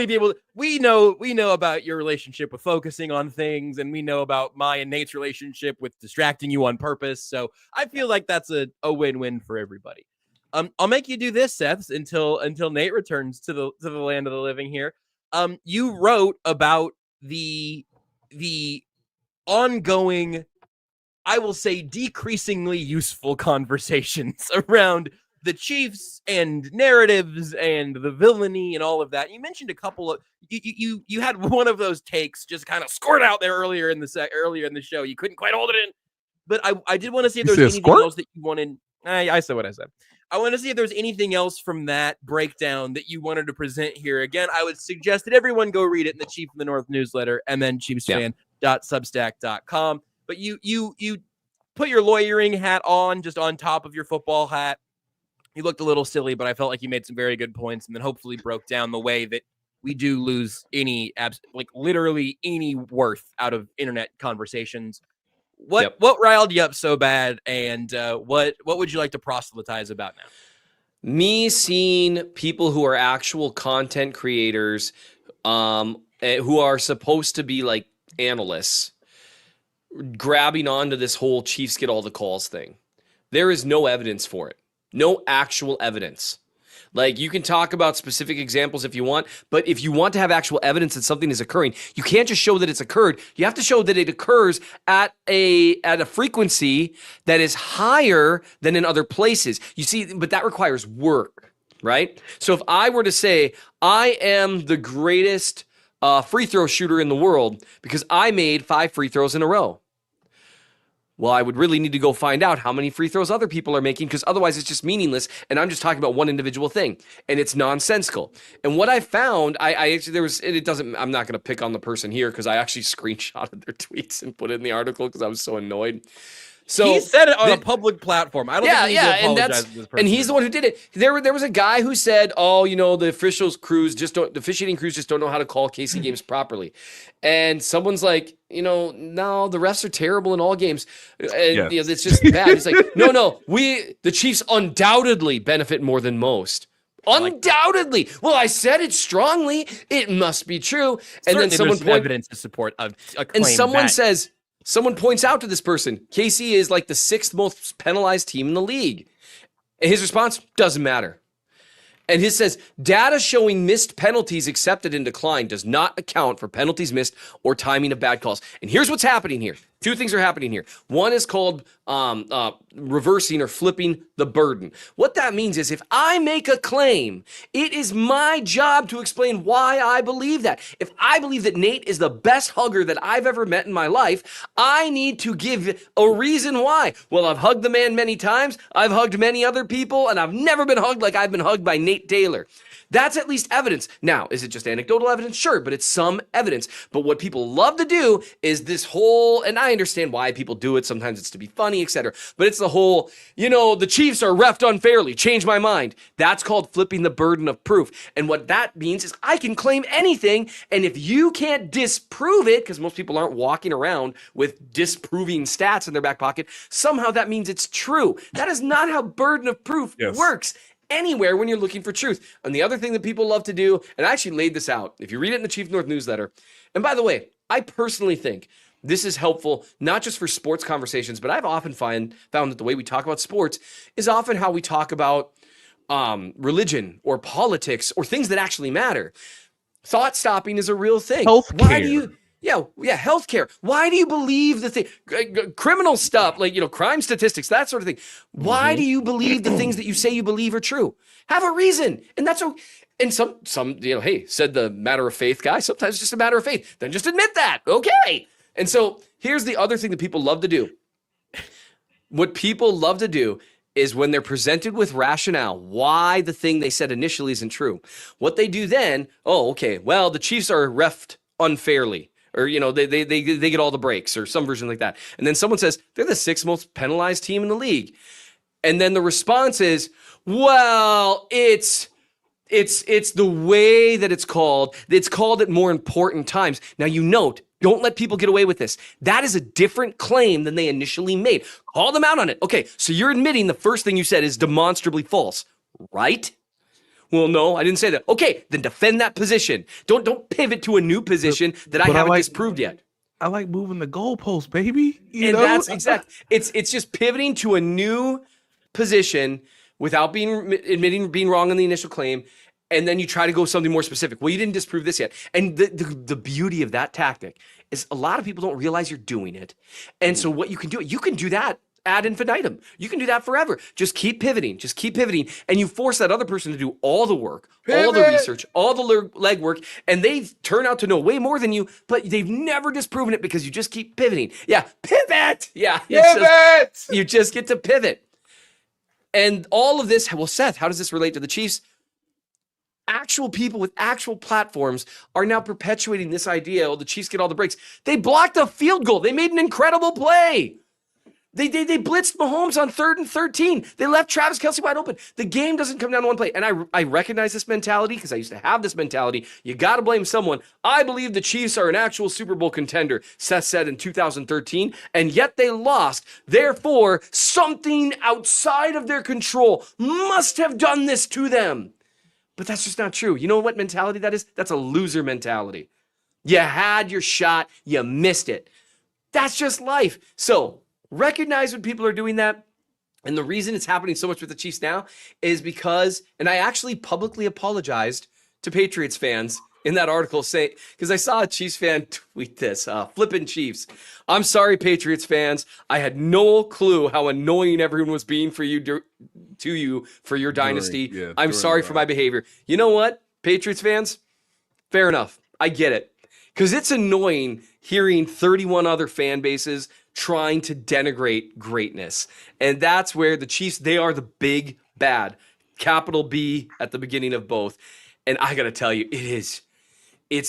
be able to, we know about your relationship with focusing on things, and we know about my and Nate's relationship with distracting you on purpose. So I feel like that's a win-win for everybody. I'll make you do this, Seth, until Nate returns to the land of the living here. You wrote about the ongoing, I will say, decreasingly useful conversations around the Chiefs and narratives and the villainy and all of that. You mentioned a couple of you had one of those takes just kind of squirt out there earlier in the show. You couldn't quite hold it in, but I did want to see if there was anything else that you wanted. I said what I said. I want to see if there's anything else from that breakdown that you wanted to present here. Again, I would suggest that everyone go read it in the Chief of the North newsletter and then chiefsfan.substack.com. But you put your lawyering hat on, just on top of your football hat. You looked a little silly, but I felt like you made some very good points, and then hopefully broke down the way that we do lose literally any worth out of internet conversations. What riled you up so bad, and what would you like to proselytize about now? Me seeing people who are actual content creators, who are supposed to be like analysts, grabbing onto this whole Chiefs get all the calls thing. There is no evidence for it. No actual evidence. Like, you can talk about specific examples if you want, but if you want to have actual evidence that something is occurring, you can't just show that it's occurred. You have to show that it occurs at a frequency that is higher than in other places. You see, but that requires work, right? So if I were to say, I am the greatest free throw shooter in the world because I made 5 free throws in a row. Well, I would really need to go find out how many free throws other people are making, because otherwise it's just meaningless, and I'm just talking about one individual thing, and it's nonsensical. And what I found, I'm not going to pick on the person here because I actually screenshotted their tweets and put it in the article because I was so annoyed. So he said it on a public platform. I don't think he needs to apologize to this person. And he's the one who did it. There was a guy who said, the officiating crews just don't know how to call KC games properly. And someone's like, no, the refs are terrible in all games. And it's just bad. He's like, no, the Chiefs undoubtedly benefit more than most. Undoubtedly. Well, I said it strongly. It must be true. And then someone evidence to support a claim. And someone points out to this person, KC is like the 6th most penalized team in the league. And his response, doesn't matter. And his says, data showing missed penalties accepted and declined does not account for penalties missed or timing of bad calls. And here's what's happening here. Two things are happening here. One is called reversing or flipping the burden. What that means is if I make a claim, it is my job to explain why I believe that. If I believe that Nate is the best hugger that I've ever met in my life, I need to give a reason why. Well, I've hugged the man many times. I've hugged many other people, and I've never been hugged like I've been hugged by Nate Taylor. That's at least evidence. Now, is it just anecdotal evidence? Sure, but it's some evidence. But what people love to do is this whole, and I understand why people do it. Sometimes it's to be funny, etc. But it's the whole, the Chiefs are reffed unfairly. Change my mind. That's called flipping the burden of proof. And what that means is I can claim anything. And if you can't disprove it, because most people aren't walking around with disproving stats in their back pocket, somehow that means it's true. That is not how burden of proof works anywhere when you're looking for truth. And the other thing that people love to do, and I actually laid this out, if you read it in the Chief North newsletter, and by the way, I personally think this is helpful, not just for sports conversations, but I've often found that the way we talk about sports is often how we talk about religion or politics or things that actually matter. Thought stopping is a real thing. Why do you... Yeah, healthcare. Why do you believe the thing? Criminal stuff, like, crime statistics, that sort of thing. Why do you believe the things that you say you believe are true? Have a reason. And that's okay. And some, hey, said the matter of faith guy, sometimes it's just a matter of faith. Then just admit that. Okay. And so here's the other thing that people love to do. What people love to do is when they're presented with rationale, why the thing they said initially isn't true. What they do then, well, the Chiefs are reffed unfairly. Or, they get all the breaks or some version like that. And then someone says, they're the 6th most penalized team in the league. And then the response is, well, it's the way that it's called. It's called at more important times. Now, don't let people get away with this. That is a different claim than they initially made. Call them out on it. Okay, so you're admitting the first thing you said is demonstrably false, right? Well, no, I didn't say that. Okay, then defend that position. Don't pivot to a new position that I haven't disproved yet. I like moving the goalpost, baby. That's exact. It's just pivoting to a new position without admitting being wrong on the initial claim, and then you try to go something more specific. Well, you didn't disprove this yet. And the beauty of that tactic is a lot of people don't realize you're doing it. And so what you can do that ad infinitum. You can do that forever. Just keep pivoting. And you force that other person to do all the work, all the research, all the legwork, and they turn out to know way more than you, but they've never disproven it because you just keep pivoting. Yeah, pivot! Yeah, you just get to pivot. And all of this, well, Seth, how does this relate to the Chiefs? Actual people with actual platforms are now perpetuating this idea, the Chiefs get all the breaks. They blocked a field goal. They made an incredible play. They blitzed Mahomes on 3rd and 13. They left Travis Kelce wide open. The game doesn't come down to one play. And I recognize this mentality because I used to have this mentality. You got to blame someone. I believe the Chiefs are an actual Super Bowl contender, Seth said in 2013, and yet they lost. Therefore, something outside of their control must have done this to them. But that's just not true. You know what mentality that is? That's a loser mentality. You had your shot. You missed it. That's just life. So, recognize when people are doing that. And the reason it's happening so much with the Chiefs now is because, and I actually publicly apologized to Patriots fans in that article because I saw a Chiefs fan tweet this, flipping Chiefs. I'm sorry, Patriots fans. I had no clue how annoying everyone was being for you, for your dynasty. I'm sorry for my behavior. You know what, Patriots fans? Fair enough. I get it. Because it's annoying hearing 31 other fan bases trying to denigrate greatness. And that's where the Chiefs, they are the big bad. Capital B at the beginning of both. And I got to tell you, it's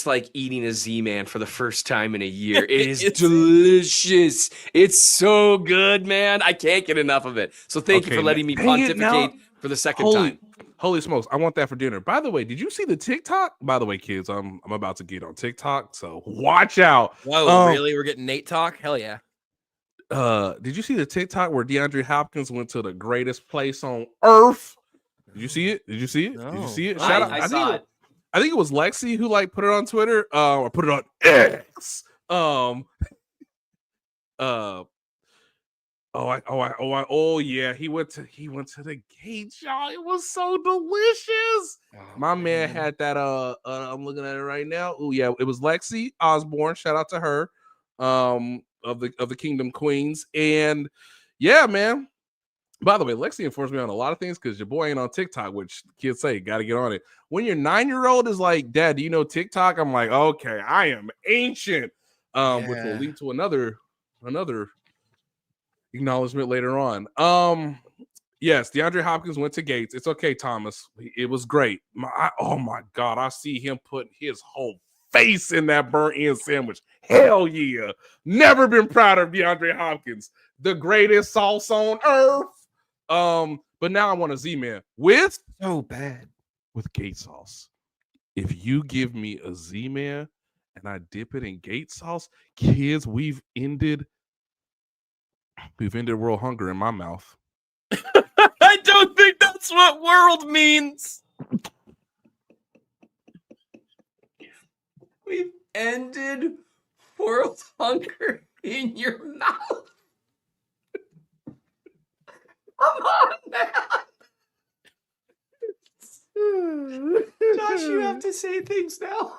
like eating a Z-Man for the first time in a year. It is delicious. It's so good, man. I can't get enough of it. So thank you for letting me pontificate for the second time. Holy smokes, I want that for dinner. By the way, did you see the TikTok? By the way, kids, I'm about to get on TikTok, so watch out. Whoa, really? We're getting Nate talk? Hell yeah. Did you see the TikTok where DeAndre Hopkins went to the greatest place on earth? Did you see it? No. Did you see it? Shout out. I saw it. I think it was Lexi who put it on Twitter, or put it on X. Yeah, he went to the gate, y'all. It was so delicious. My man had that. I'm looking at it right now. Oh yeah, it was Lexi Osborne. Shout out to her. the Kingdom Queens. And yeah, man. By the way, Lexi informs me on a lot of things because your boy ain't on TikTok, which kids say, got to get on it. When your 9-year-old is like, Dad, do you know TikTok? I'm like, okay, I am ancient, which will lead to another acknowledgement later on. Yes, DeAndre Hopkins went to Gates. It's okay, Thomas. It was great. Oh my God, I see him putting his whole face in that burnt end sandwich. Hell yeah. Never been proud of DeAndre Hopkins. The greatest sauce on earth. But now I want a Z-Man with so bad with Gate sauce. If you give me a Z-Man and I dip it in Gate sauce, kids, we've ended world hunger in my mouth. I don't think that's what world means. We've ended world hunger in your mouth. Come on, man. Josh, you have to say things now.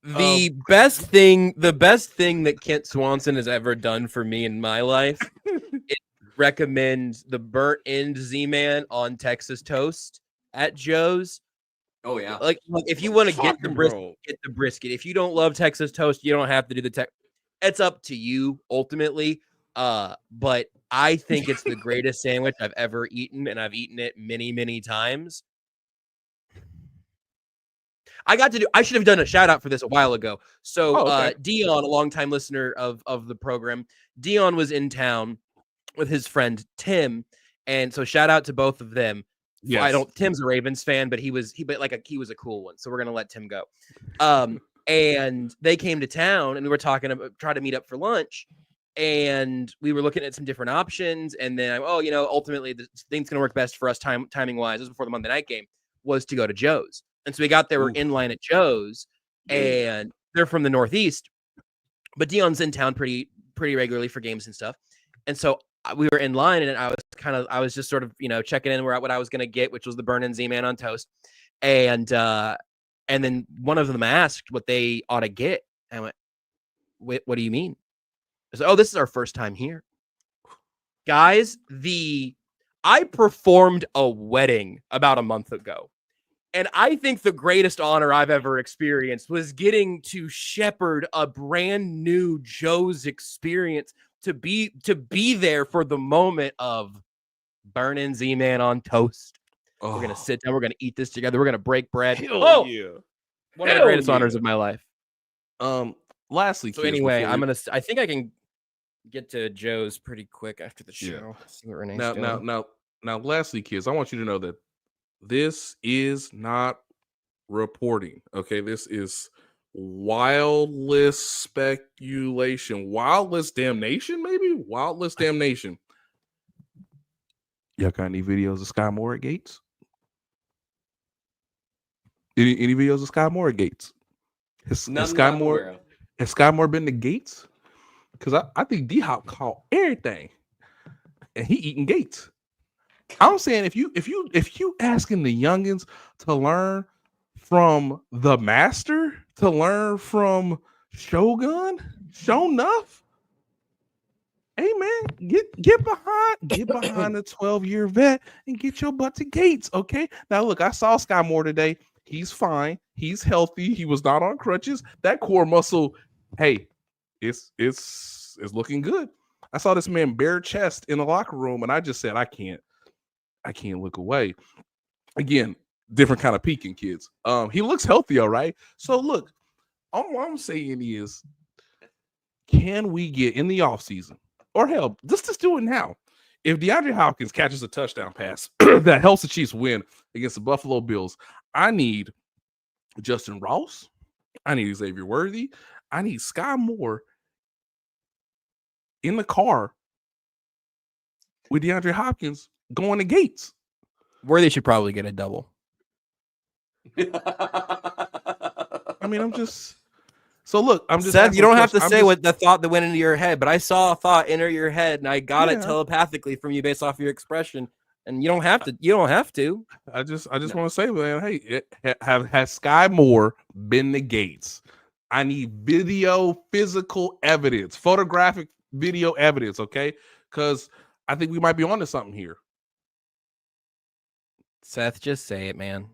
The best thing that Kent Swanson has ever done for me in my life is recommend the burnt end Z-Man on Texas toast at Joe's. Oh yeah. Like if you want to get the brisket, get the brisket. If you don't love Texas toast, you don't have to do the it's up to you ultimately. But I think it's the greatest sandwich I've ever eaten, and I've eaten it many, many times. I should have done a shout out for this a while ago. So Dion, a longtime listener of the program, Dion was in town with his friend Tim, and so shout out to both of them. Yes. Tim's a Ravens fan, but he was a cool one, so we're gonna let Tim go. And they came to town, and we were talking about trying to meet up for lunch, and we were looking at some different options, and then ultimately the thing's gonna work best for us timing wise. This was before the Monday night game was to go to Joe's. And so we got there, we're in line at Joe's, and they're from the Northeast, but Dion's in town pretty regularly for games and stuff. And so we were in line, and I was just sort of, checking in what I was going to get, which was the burn-in Z-Man on toast. And then one of them asked what they ought to get. I went, "Wait, what do you mean?" I said, "Oh, this is our first time here." Guys, I performed a wedding about a month ago. And I think the greatest honor I've ever experienced was getting to shepherd a brand new Joe's experience, to be there for the moment of burning Z-Man on toast. Oh. We're going to sit down. We're going to eat this together. We're going to break bread. Yeah. One of the greatest honors of my life. Lastly, so anyway, I think I can get to Joe's pretty quick after the show. Yeah. See what Renee's doing. Now, lastly, kids, I want you to know that this is not reporting. Okay, this is wildless speculation, wildless damnation, maybe wildless damnation. Y'all got any videos of Sky Moore at Gates? Any videos of Sky Moore at Gates? Has Sky Moore been to Gates? Because I think D-Hop caught everything, and he eating Gates. I'm saying if you asking the youngins to learn from the master, to learn from Shogun, Shonuff, hey man, get behind a 12-year vet and get your butt to Gates. Okay. Now look, I saw Sky Moore today. He's fine. He's healthy. He was not on crutches. That core muscle, hey, it's looking good. I saw this man bare chest in the locker room, and I just said, I can't look away. Again, different kind of peaking, kids. He looks healthy, all right. So look, all I'm saying is, can we get in the offseason, or hell, let's just do it now. If DeAndre Hopkins catches a touchdown pass that helps the Chiefs win against the Buffalo Bills, I need Justin Ross. I need Xavier Worthy. I need Sky Moore in the car with DeAndre Hopkins going to Gates. Worthy should probably get a double. I mean, I'm just Seth, you don't have to say what the thought that went into your head, but I saw a thought enter your head, and I got it telepathically from you based off your expression. And you don't have to. I just want to say, man, hey, has Sky Moore been to Gates? I need physical evidence, photographic video evidence, okay? Because I think we might be onto something here. Seth, just say it, man.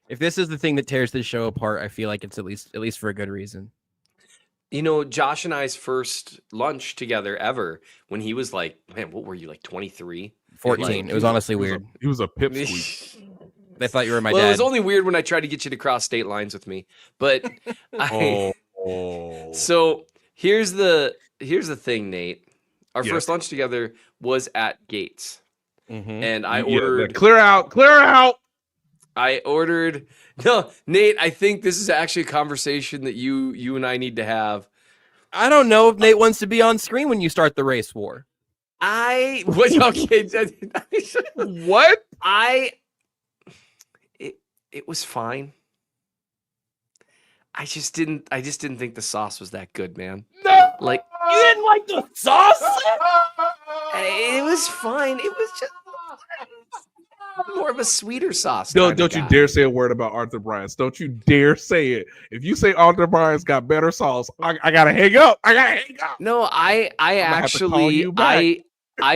If this is the thing that tears this show apart, I feel like it's at least for a good reason. You know, Josh and I's first lunch together ever, when he was like, man, what were you, like 23? 14. It was honestly weird. He was a pipsqueak. They thought you were my Well, dad. it was only weird when I tried to get you to cross state lines with me. But So here's the thing, Nate. Our first lunch together was at Gates. And I ordered clear out. I ordered no, Nate, I think this is actually a conversation that you and I need to have. I don't know if Nate wants to be on screen when you start the race war. Okay. What? It was fine. I just didn't think the sauce was that good, man. No, Like, You didn't like the sauce? it was fine. It was just more of a sweeter sauce. Don't you dare say a word about Arthur Bryant's. Don't you dare say it. If you say Arthur Bryant's got better sauce, I gotta hang up. No, I actually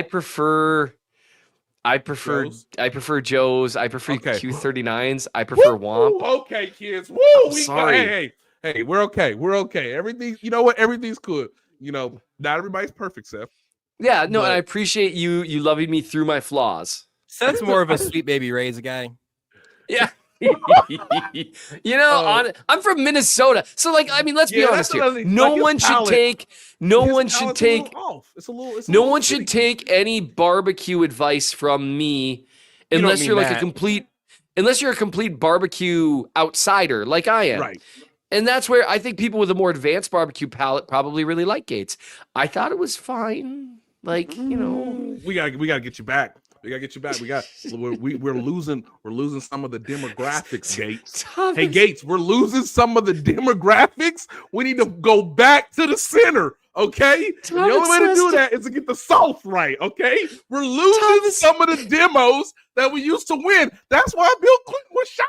prefer Joe's? Joe's. I prefer Okay. Q39s. I prefer Womp. Okay, kids. Woo! Sorry. Hey, we're okay. We're okay. Everything, you know what? Everything's good. You know, not everybody's perfect, Seth. Yeah, no, But- and I appreciate you loving me through my flaws. Seth's more of a Sweet Baby Ray's guy. Yeah. I'm from Minnesota. So like, I mean, let's be honest here. No one should take any barbecue advice from me unless you're like unless you're a complete barbecue outsider like I am. Right. And that's where I think people with a more advanced barbecue palate probably really like Gates. I thought it was fine. Like, We gotta get you back. We're losing some of the demographics, Gates. Hey, Gates, we're losing some of the demographics. We need to go back to the center, okay? The only way to do that is to get the sauce right, okay? We're losing some of the demos that we used to win. That's why Bill Clinton was shot.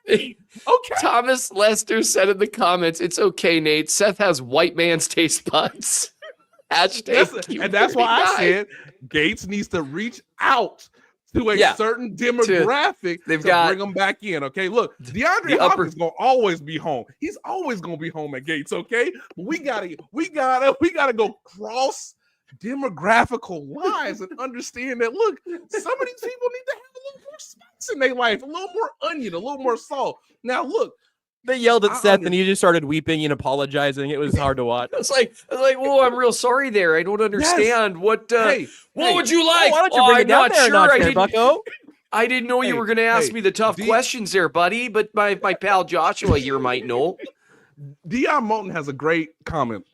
Okay. Thomas Lester said in the comments, "It's okay, Nate. Seth has white man's taste buds." And that's why I said Gates needs to reach out to a certain demographic to bring them back in. Okay, look, DeAndre Hopkins gonna always be home. He's always gonna be home at Gates. Okay, but we gotta go cross demographical lines and understand that. Look, some of these people need to have a little more spice in their life, a little more onion, a little more salt. Now, look. They yelled at Seth and he just started weeping and apologizing. It was hard to watch. I was like, "Whoa, I'm real sorry there. I don't understand. What would you like? Why don't you bring it down there? I didn't know you were going to ask me the tough questions there, buddy. But my pal Joshua here might know." Dion Moulton has a great comment.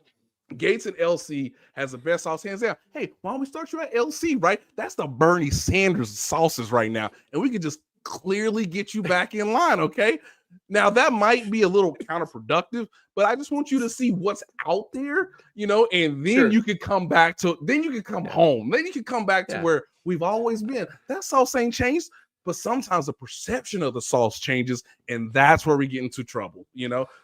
Gates and LC has the best sauce hands down. Hey, why don't we start you at LC, right? That's the Bernie Sanders sauces right now. And we can just clearly get you back in line, okay? Now, that might be a little counterproductive, but I just want you to see what's out there, and then you can come back to, then you can come home. Then you can come back to where we've always been. That sauce ain't changed, but sometimes the perception of the sauce changes, and that's where we get into trouble,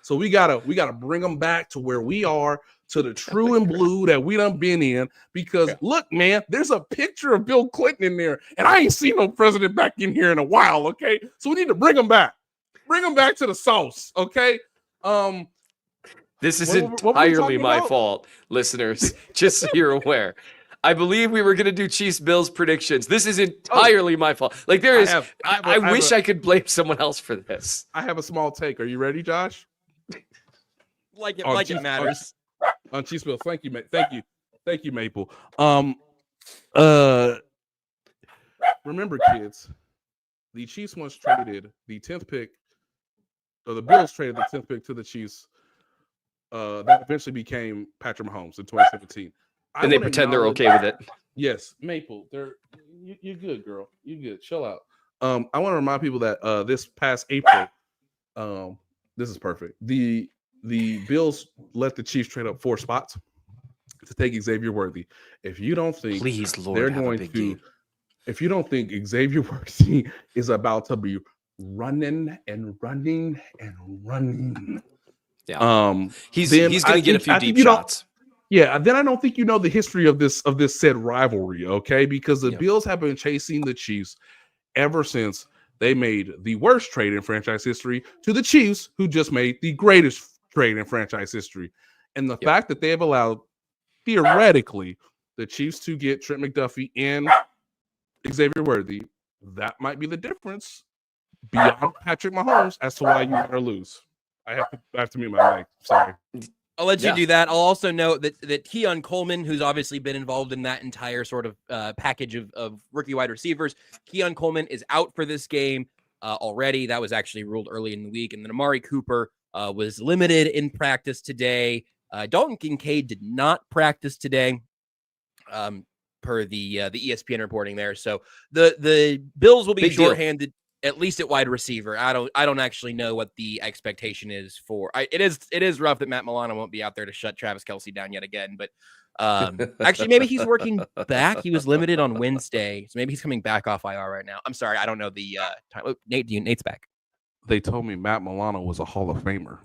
So we gotta bring them back to where we are, to the true and blue that we done been in, because look, man, there's a picture of Bill Clinton in there, and I ain't seen no president back in here in a while, okay? So we need to bring them back. Bring them back to the sauce, okay? This is entirely my fault, listeners, just so you're aware. I believe we were going to do Chiefs-Bills predictions. This is entirely my fault. Like, there is, I wish I could blame someone else for this. I have a small take. Are you ready, Josh? Like it matters. On Chiefs-Bills. Thank you, Thank you, Maple. Remember, kids, the Chiefs once traded the 10th pick, or the Bills traded the 10th pick to the Chiefs. That eventually became Patrick Mahomes in 2017. And they pretend they're okay with it. Yes, Maple, you're good, girl. You're good. Chill out. I want to remind people that this past April, this is perfect. The Bills let the Chiefs trade up 4 spots to take Xavier Worthy. If you don't think Please, Lord, they're going to game. If you don't think Xavier Worthy is about to be running Yeah. He's then going to get a few deep you shots. Yeah, then I don't think you know the history of this said rivalry, okay? Because the Bills have been chasing the Chiefs ever since they made the worst trade in franchise history to the Chiefs, who just made the greatest trade in franchise history. And the fact that they have allowed, theoretically, the Chiefs to get Trent McDuffie and Xavier Worthy, that might be the difference beyond Patrick Mahomes as to why you win or lose. I have to mute my mic. Sorry. I'll let you do that. I'll also note that Keon Coleman, who's obviously been involved in that entire sort of package of rookie wide receivers, Keon Coleman is out for this game already. That was actually ruled early in the week. And then Amari Cooper was limited in practice today. Dalton Kincaid did not practice today, per the ESPN reporting there. So the Bills will be Big shorthanded. At least at wide receiver. I don't actually know what the expectation is for. It is rough that Matt Milano won't be out there to shut Travis Kelce down yet again. But actually, maybe he's working back. He was limited on Wednesday, so maybe he's coming back off IR right now. I'm sorry, I don't know the time. Oh, Nate's back. They told me Matt Milano was a Hall of Famer.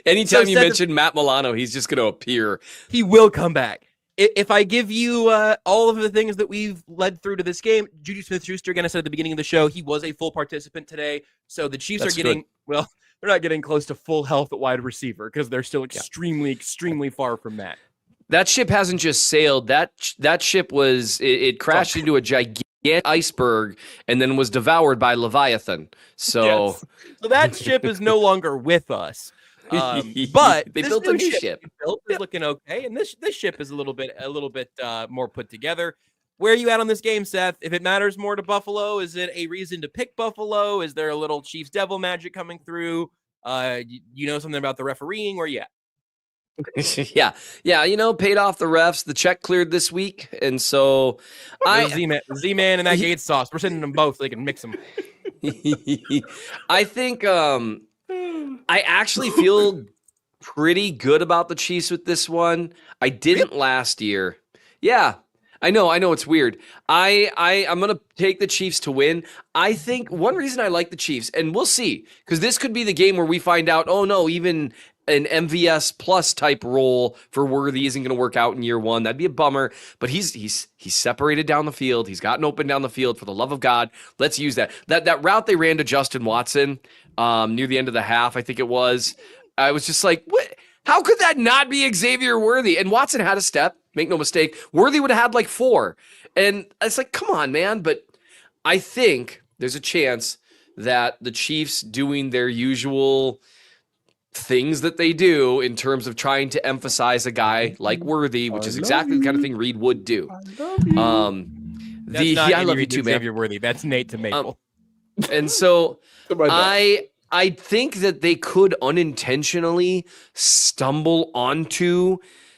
Anytime you mention Matt Milano, he's just going to appear. He will come back. If I give you all of the things that we've led through to this game, Juju Smith-Schuster, again, I said at the beginning of the show, he was a full participant today. So the Chiefs are getting, well, they're not getting close to full health at wide receiver because they're still extremely far from that. That ship hasn't just sailed. That ship was, it crashed into a gigantic iceberg and then was devoured by Leviathan. So, so that ship is no longer with us. But they built a new ship. Is looking okay, and this ship is a little bit more put together. Where are you at on this game, Seth? If it matters more to Buffalo, is it a reason to pick Buffalo? Is there a little Chiefs devil magic coming through? You know something about the refereeing? Where you at? yeah. You know, paid off the refs. The check cleared this week, and so Z-Man and that Gates sauce. We're sending them both so they can mix them. I think. I actually feel pretty good about the Chiefs with this one. I didn't last year. Yeah, I know it's weird. I'm going to take the Chiefs to win. I think one reason I like the Chiefs, and we'll see, because this could be the game where we find out, oh no, even an MVS plus type role for Worthy isn't going to work out in year one. That'd be a bummer, but he's separated down the field. He's gotten open down the field. For the love of God, let's use that. That route they ran to Justin Watson near the end of the half, I think it was. I was just like, what? How could that not be Xavier Worthy? And Watson had a step, make no mistake. Worthy would have had like 4. And it's like, come on, man. But I think there's a chance that the Chiefs doing their usual things that they do in terms of trying to emphasize a guy like Worthy, which is exactly the kind of thing Reed would do. I love you too, man. Xavier Worthy. That's Nate to Maple. And so I think that they could unintentionally stumble onto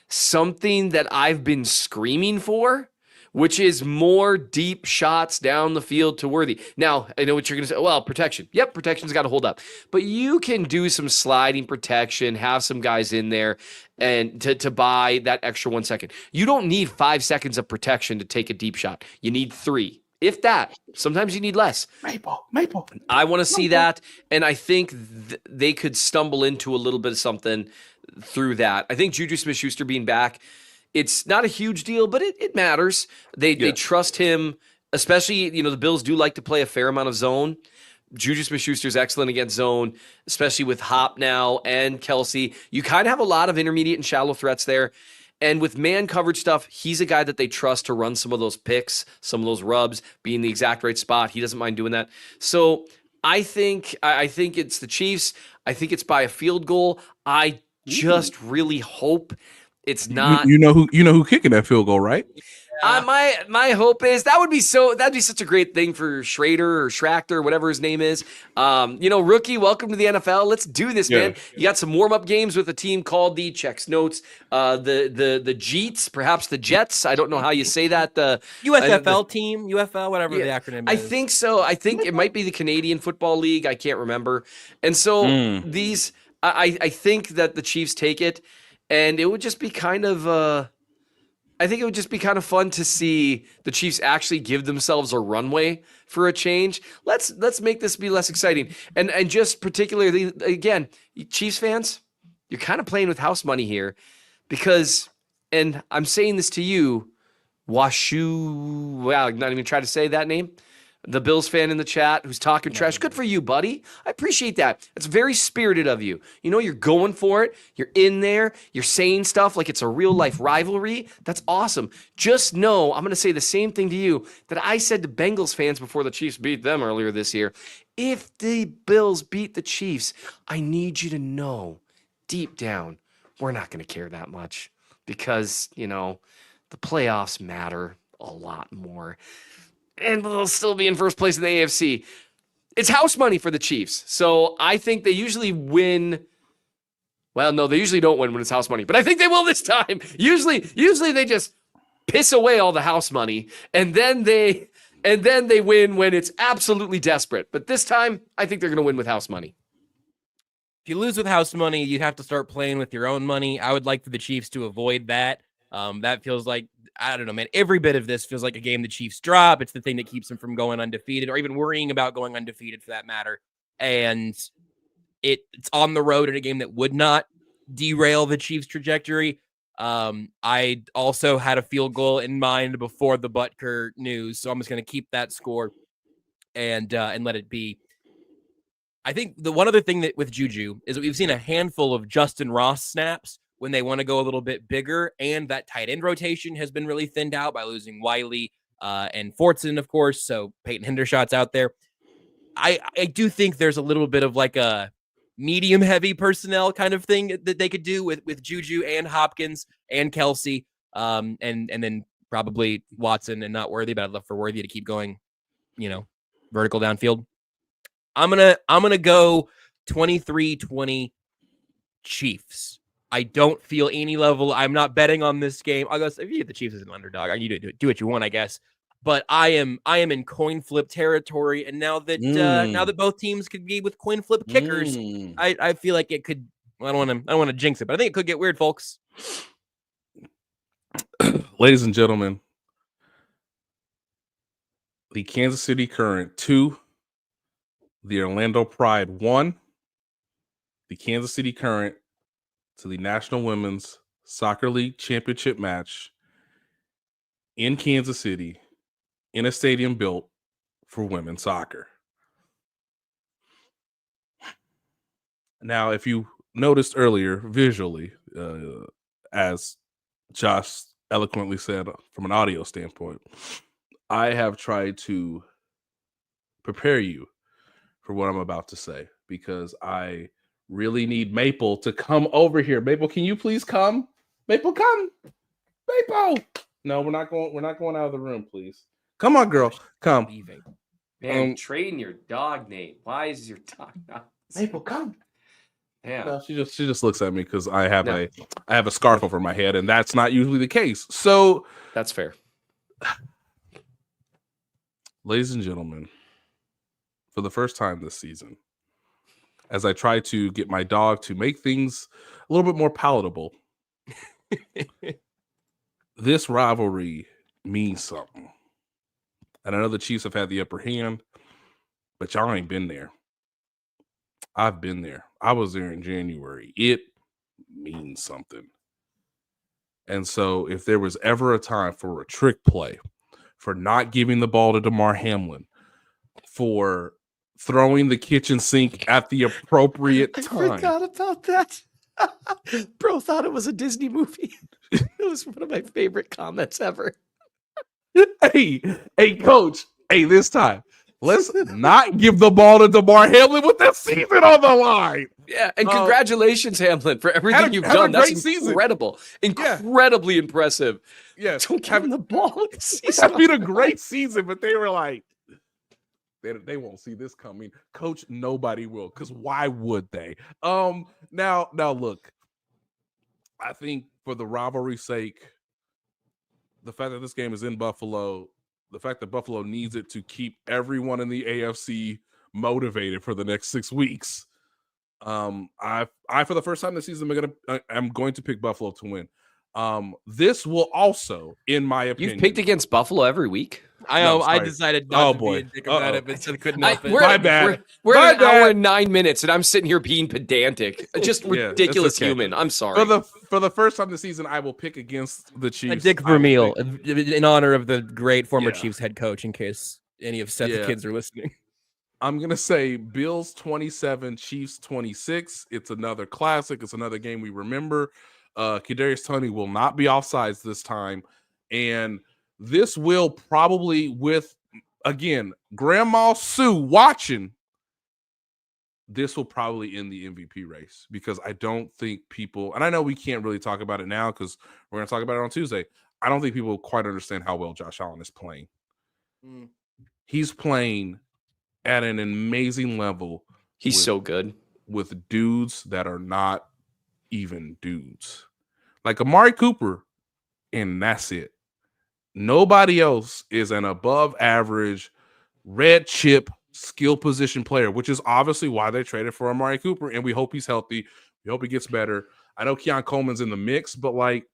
something that I've been screaming for, which is more deep shots down the field to Worthy. Now, I know what you're going to say. Well, protection. Yep, protection's got to hold up. But you can do some sliding protection, have some guys in there, and to buy that extra 1 second. You don't need 5 seconds of protection to take a deep shot. You need 3. If that. Sometimes you need less. Maple. I want to see that, and I think they could stumble into a little bit of something through that. I think Juju Smith-Schuster being back, it's not a huge deal, but it matters. They trust him, especially, the Bills do like to play a fair amount of zone. Juju Smith-Schuster is excellent against zone, especially with Hop now and Kelce. You kind of have a lot of intermediate and shallow threats there. And with man coverage stuff, he's a guy that they trust to run some of those picks, some of those rubs, be in the exact right spot. He doesn't mind doing that. So I think it's the Chiefs. I think it's by a field goal. I just really hope it's not. You know who kicking that field goal, right? My hope is that'd be such a great thing for Schrader or Schrachter, whatever his name is. Rookie, welcome to the NFL. Let's do this, man. You got some warm-up games with a team called the checks notes, the Jeets, perhaps the Jets. I don't know how you say that. The USFL team, UFL, whatever the acronym is. I think so. I think it might be the Canadian Football League. I can't remember. And so I think that the Chiefs take it, and it would just be kind of I think it would just be kind of fun to see the Chiefs actually give themselves a runway for a change. Let's make this be less exciting. And just particularly, again, Chiefs fans, you're kind of playing with house money here because, and I'm saying this to you, wow, not even try to say that name. The Bills fan in the chat who's talking trash. Good for you, buddy. I appreciate that. It's very spirited of you. You know, you're going for it. You're in there. You're saying stuff like it's a real life rivalry. That's awesome. Just know, I'm going to say the same thing to you that I said to Bengals fans before the Chiefs beat them earlier this year. If the Bills beat the Chiefs, I need you to know deep down, we're not going to care that much because, you know, the playoffs matter a lot more. And they'll still be in first place in the AFC. It's house money for the Chiefs. So I think they usually win. Well, no, they usually don't win when it's house money, but I think they will this time. Usually they just piss away all the house money, and then they win when it's absolutely desperate. But this time, I think they're going to win with house money. If you lose with house money, you have to start playing with your own money. I would like for the Chiefs to avoid that. That feels like, I don't know, man. Every bit of this feels like a game the Chiefs drop. It's the thing that keeps them from going undefeated or even worrying about going undefeated for that matter. And it's on the road in a game that would not derail the Chiefs' trajectory. I also had a field goal in mind before the Butker news, so I'm just going to keep that score and let it be. I think the one other thing that with Juju is that we've seen a handful of Justin Ross snaps when they want to go a little bit bigger, and that tight end rotation has been really thinned out by losing Wiley and Fortson, of course, so Peyton Hendershot's out there. I do think there's a little bit of like a medium-heavy personnel kind of thing that they could do with Juju and Hopkins and Kelsey, and then probably Watson and not Worthy, but I'd love for Worthy to keep going, vertical downfield. I'm gonna go 23-20 Chiefs. I don't feel any level. I'm not betting on this game. I'll go if you get the Chiefs as an underdog. You do what you want, I guess. But I am in coin flip territory, and now that both teams could be with coin flip kickers, I feel like it could. I don't want to jinx it, but I think it could get weird, folks. Ladies and gentlemen, the Kansas City Current 2, the Orlando Pride 1, the Kansas City Current to the National Women's Soccer League Championship match in Kansas City in a stadium built for women's soccer. Now, if you noticed earlier visually, as Josh eloquently said from an audio standpoint, I have tried to prepare you for what I'm about to say because I really need Maple to come over here. Maple, can you please come? Maple, come. Maple. No, we're not going out of the room, please. Come on, girl. Come. Man, train your dog, Nate. Why is your dog not? Maple, come. Yeah. No, she just looks at me because I have a scarf over my head, and that's not usually the case. So that's fair. Ladies and gentlemen, for the first time this season, as I try to get my dog to make things a little bit more palatable, this rivalry means something. And I know the Chiefs have had the upper hand, but y'all ain't been there. I've been there. I was there in January. It means something. And so if there was ever a time for a trick play, for not giving the ball to Damar Hamlin, for throwing the kitchen sink at the appropriate time. I forgot about that. Bro thought it was a Disney movie. It was one of my favorite comments ever. Hey, coach. Hey, this time, let's not give the ball to Damar Hamlin with the season on the line. Yeah, and congratulations, Hamlin, for everything you've done. That's incredible. Incredibly impressive. Yeah. Don't give him the ball. It's been a great season, but they were like, they won't see this coming. Coach, nobody will, because why would they? Now look, I think for the rivalry's sake, the fact that this game is in Buffalo, the fact that Buffalo needs it to keep everyone in the AFC motivated for the next 6 weeks. I for the first time this season, I'm going to pick Buffalo to win. This will also, in my opinion, You've picked against Buffalo every week. I know. No, I sorry. decided not Oh, to boy. be a dick about it, but Seth couldn't help it. My bad. We're My at an hour bad. and 9 minutes, and I'm sitting here being pedantic. Just Yeah, it's ridiculous okay. human. I'm sorry. For the first time this season, I will pick against the Chiefs. A Dick I will Vermeil, pick- in honor of the great former Yeah. Chiefs head coach, in case any of Seth's Yeah. kids are listening. I'm gonna say Bills 27, Chiefs 26. It's another classic. It's another game we remember. Kadarius Toney will not be offsides this time, and this will probably, with again Grandma Sue watching, this will probably end the MVP race, because I don't think people, and I know we can't really talk about it now because we're gonna talk about it on Tuesday. I don't think people quite understand how well Josh Allen is playing. He's playing at an amazing level. He's with- so good. with dudes that are not even dudes, like Amari Cooper, and that's it. Nobody else is an above average red chip skill position player, which is obviously why they traded for Amari Cooper, and we hope he's healthy. We hope he gets better. I know Keon Coleman's in the mix, but like,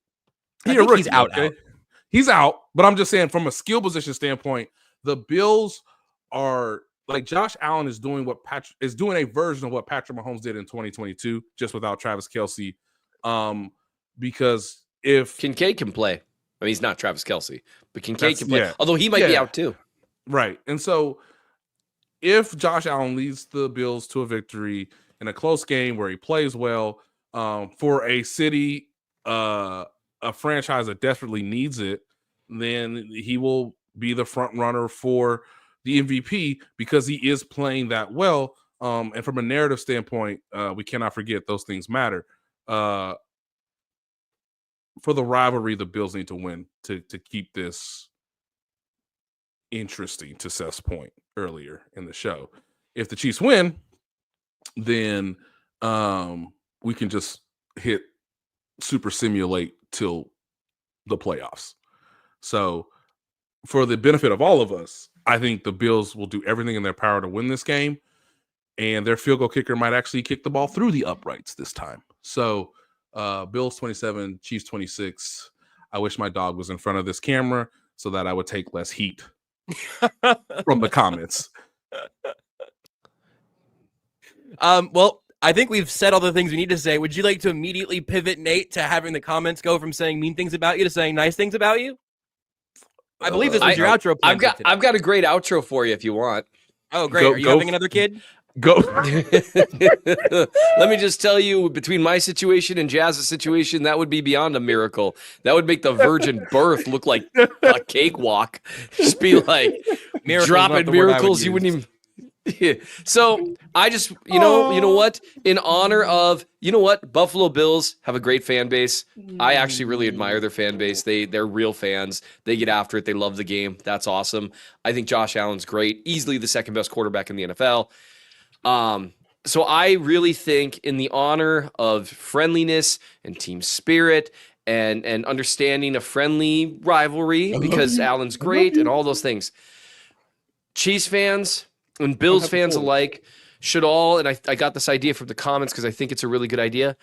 I think he's out. He's out, but I'm just saying from a skill position standpoint, the Bills are like, Josh Allen is doing a version of what Patrick Mahomes did in 2022, just without Travis Kelce. Because if Kincaid can play. I mean, he's not Travis Kelce, but Kincaid can play. yeah. Although he might be out too. Right. And so if Josh Allen leads the Bills to a victory in a close game where he plays well, for a city, a franchise that desperately needs it, then he will be the front runner for the MVP, because he is playing that well. And from a narrative standpoint, we cannot forget those things matter. For the rivalry, the Bills need to win to keep this interesting, to Seth's point earlier in the show. If the Chiefs win, then we can just hit super simulate till the playoffs. So for the benefit of all of us, I think the Bills will do everything in their power to win this game, and their field goal kicker might actually kick the ball through the uprights this time. So Bills 27, Chiefs 26. I wish my dog was in front of this camera so that I would take less heat from the comments. Well, I think we've said all the things we need to say. Would you like to immediately pivot, Nate, to having the comments go from saying mean things about you to saying nice things about you? I believe this was your outro. I've got a great outro for you if you want. Oh, great. Are you having another kid? Go. Let me just tell you, between my situation and Jazz's situation, that would be beyond a miracle. That would make the virgin birth look like a cakewalk. Just be like dropping miracles you wouldn't even. Yeah. So I just, you know what? In honor of, Buffalo Bills have a great fan base. I actually really admire their fan base. They're real fans. They get after it. They love the game. That's awesome. I think Josh Allen's great. Easily the second best quarterback in the NFL. So I really think, in the honor of friendliness and team spirit and understanding a friendly rivalry, because Allen's great and all those things, Chiefs fans and Bills fans alike should all, and I got this idea from the comments because I think it's a really good idea.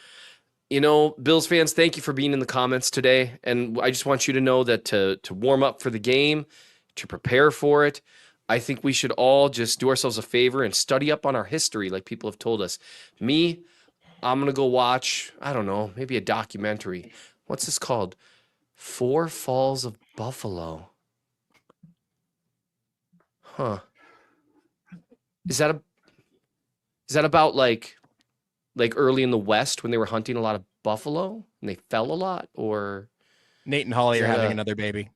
Bills fans, thank you for being in the comments today. And I just want you to know that to warm up for the game, to prepare for it, I think we should all just do ourselves a favor and study up on our history like people have told us. Me, I'm going to go watch, I don't know, maybe a documentary. What's this called? Four Falls of Buffalo. Huh. Is that about like early in the West when they were hunting a lot of buffalo and they fell a lot? Or Nate and Holly Is are that having a- another baby.